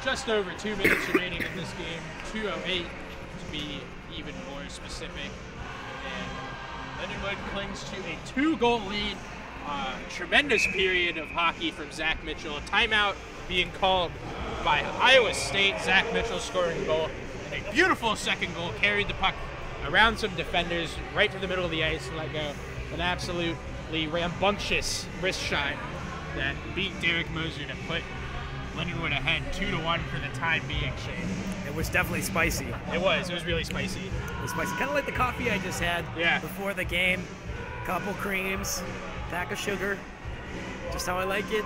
Just over 2 minutes remaining in this game, 2:08 to be even more specific. And Lindenwood clings to a 2-goal lead. Tremendous period of hockey from Zach Mitchell. A timeout being called by Iowa State. Zach Mitchell scoring a goal. And a beautiful second goal, carried the puck around some defenders right to the middle of the ice and let go. An absolutely rambunctious wrist shot that beat Derek Moser to put Lindenwood ahead 2-1 for the time being, Shane. It was definitely spicy. It was really spicy. It was spicy. Kind of like the coffee I just had before the game. Couple creams, pack of sugar. Just how I like it.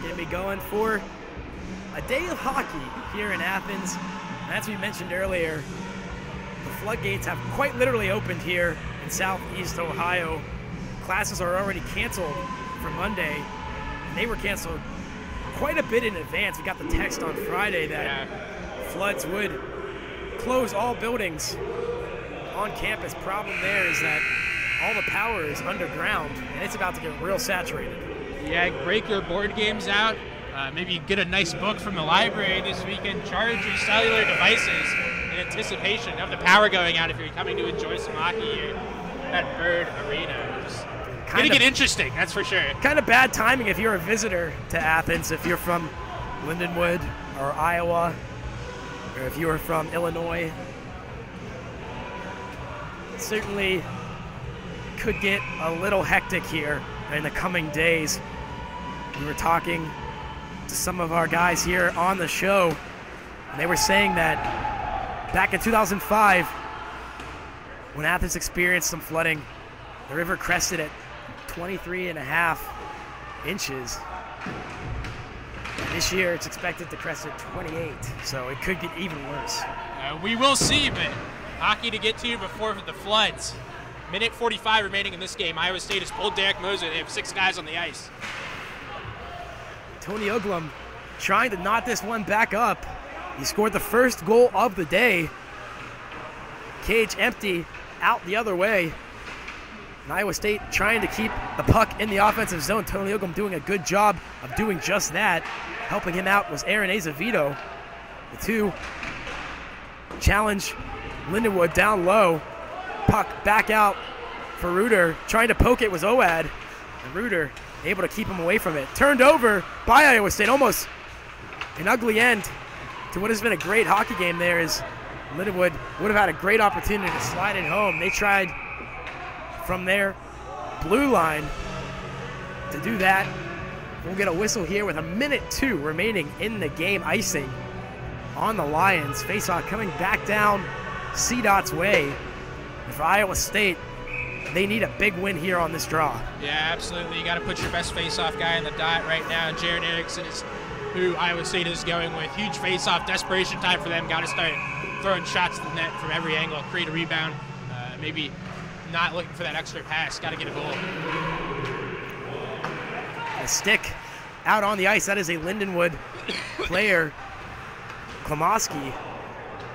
Get me going for a day of hockey here in Athens. And as we mentioned earlier, the floodgates have quite literally opened here in Southeast Ohio. Classes are already canceled for Monday. And they were canceled quite a bit in advance. We got the text on Friday that floods would close all buildings on campus. Problem there is that all the power is underground, and it's about to get real saturated. Yeah, break your board games out. Maybe get a nice book from the library this weekend. Charge your cellular devices in anticipation of the power going out if you're coming to enjoy some hockey here at Bird Arena. It's gonna get interesting, that's for sure. Kind of bad timing if you're a visitor to Athens, if you're from Lindenwood or Iowa, or if you are from Illinois. It certainly could get a little hectic here in the coming days. We were talking to some of our guys here on the show, and they were saying that back in 2005, when Athens experienced some flooding, the river crested at 23.5 inches. This year, it's expected to crest at 28, so it could get even worse. We will see, but hockey to get to before the floods. Minute 45 remaining in this game. Iowa State has pulled Derek Moser. They have 6 guys on the ice. Tony Uglum trying to knot this one back up. He scored the first goal of the day. Cage empty, out the other way. And Iowa State trying to keep the puck in the offensive zone. Tony Uglum doing a good job of doing just that. Helping him out was Aaron Azevedo. The two challenge Lindenwood down low. Puck back out for Reuter. Trying to poke it was Oad. And Reuter able to keep him away from it. Turned over by Iowa State. Almost an ugly end to what has been a great hockey game there, as Lindenwood would have had a great opportunity to slide it home. They tried from their blue line. To do that, we'll get a whistle here with 1:02 remaining in the game. Icing on the Lions. Faceoff coming back down CDOT's way. And for Iowa State, they need a big win here on this draw. Yeah, absolutely. You got to put your best faceoff guy in the dot right now. And Jared Erickson is who Iowa State is going with. Huge faceoff, desperation time for them. Got to start throwing shots to the net from every angle, create a rebound. Maybe not looking for that extra pass. Got to get a goal. A stick out on the ice. That is a Lindenwood player, Klimowski,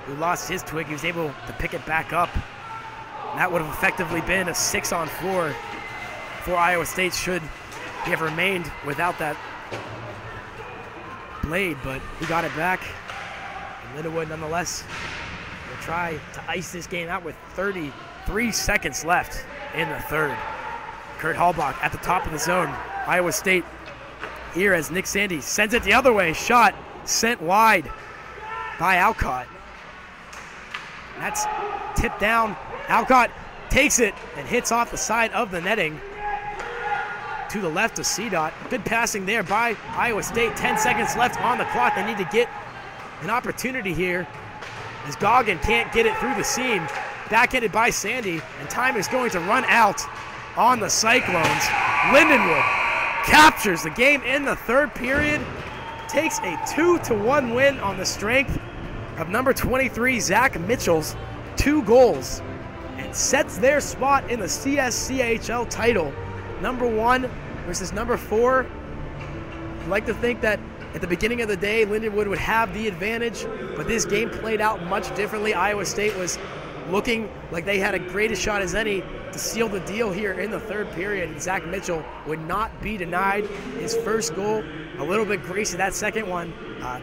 who lost his twig. He was able to pick it back up. That would have effectively been a 6-on-4 for Iowa State should he have remained without that blade, but he got it back. And Lindenwood, nonetheless, will try to ice this game out with 33 seconds left in the third. Kurt Hallbach at the top of the zone. Iowa State here as Nick Sandy sends it the other way. Shot sent wide by Alcott. That's tipped down. Alcott takes it and hits off the side of the netting to the left of CDOT. Good passing there by Iowa State. 10 seconds left on the clock. They need to get an opportunity here as Goggin can't get it through the seam. Backhanded by Sandy, and time is going to run out on the Cyclones. Lindenwood captures the game in the third period, takes a 2-1 win on the strength of number 23, Zach Mitchell's 2 goals, and sets their spot in the CSCHL title. Number 1 versus number 4. I'd like to think that at the beginning of the day, Lindenwood would have the advantage, but this game played out much differently. Iowa State was looking like they had a greatest shot as any to seal the deal here in the third period. And Zach Mitchell would not be denied his first goal. A little bit greasy, that second one,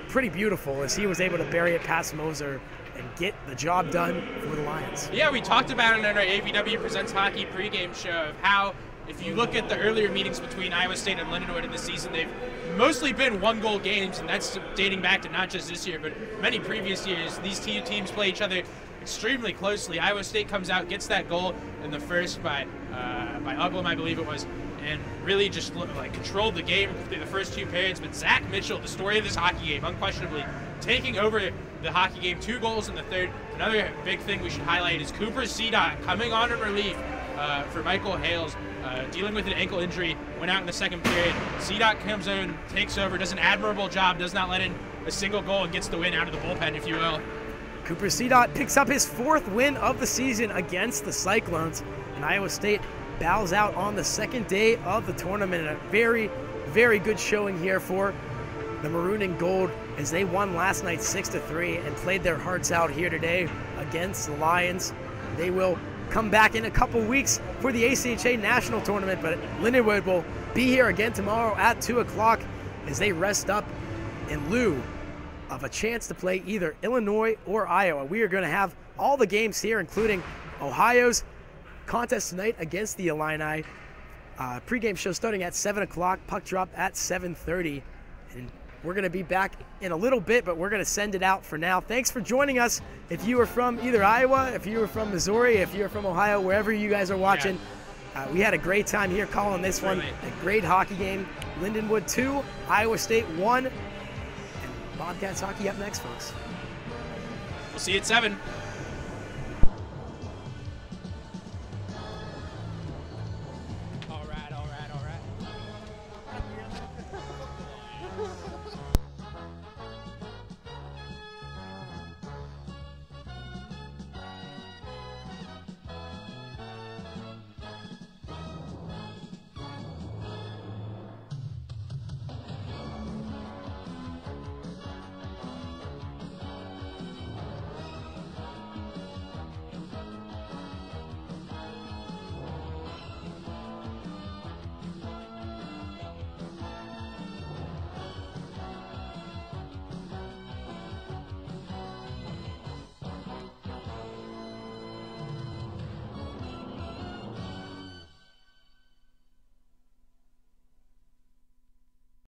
pretty beautiful as he was able to bury it past Moser and get the job done for the Lions. Yeah, we talked about it in our AVW Presents Hockey pregame show of how, if you look at the earlier meetings between Iowa State and Lindenwood in the season, they've mostly been 1-goal games, and that's dating back to not just this year, but many previous years. These two teams play each other extremely closely. Iowa State comes out, gets that goal in the first by Uglum, I believe it was, and really just controlled the game through the first 2 periods. But Zach Mitchell, the story of this hockey game, unquestionably taking over the hockey game, 2 goals in the third. Another big thing we should highlight is Cooper CDOT coming on in relief for Michael Hales, dealing with an ankle injury, went out in the second period. CDOT comes in, takes over, does an admirable job, does not let in a single goal, and gets the win out of the bullpen, if you will. Cooper CDOT picks up his 4th win of the season against the Cyclones, and Iowa State bows out on the second day of the tournament. A very, very good showing here for the Maroon and Gold as they won last night 6-3 and played their hearts out here today against the Lions. They will come back in a couple weeks for the ACHA National Tournament, but Lindenwood will be here again tomorrow at 2 o'clock as they rest up in lieu of a chance to play either Illinois or Iowa. We are going to have all the games here, including Ohio's contest tonight against the Illini. Pre-game show starting at 7 o'clock, puck drop at 7:30. And we're going to be back in a little bit, but we're going to send it out for now. Thanks for joining us. If you are from either Iowa, if you are from Missouri, if you're from Ohio, wherever you guys are watching, we had a great time here calling this one. A great hockey game. Lindenwood 2, Iowa State 1. Bobcats hockey up next, folks. We'll see you at 7.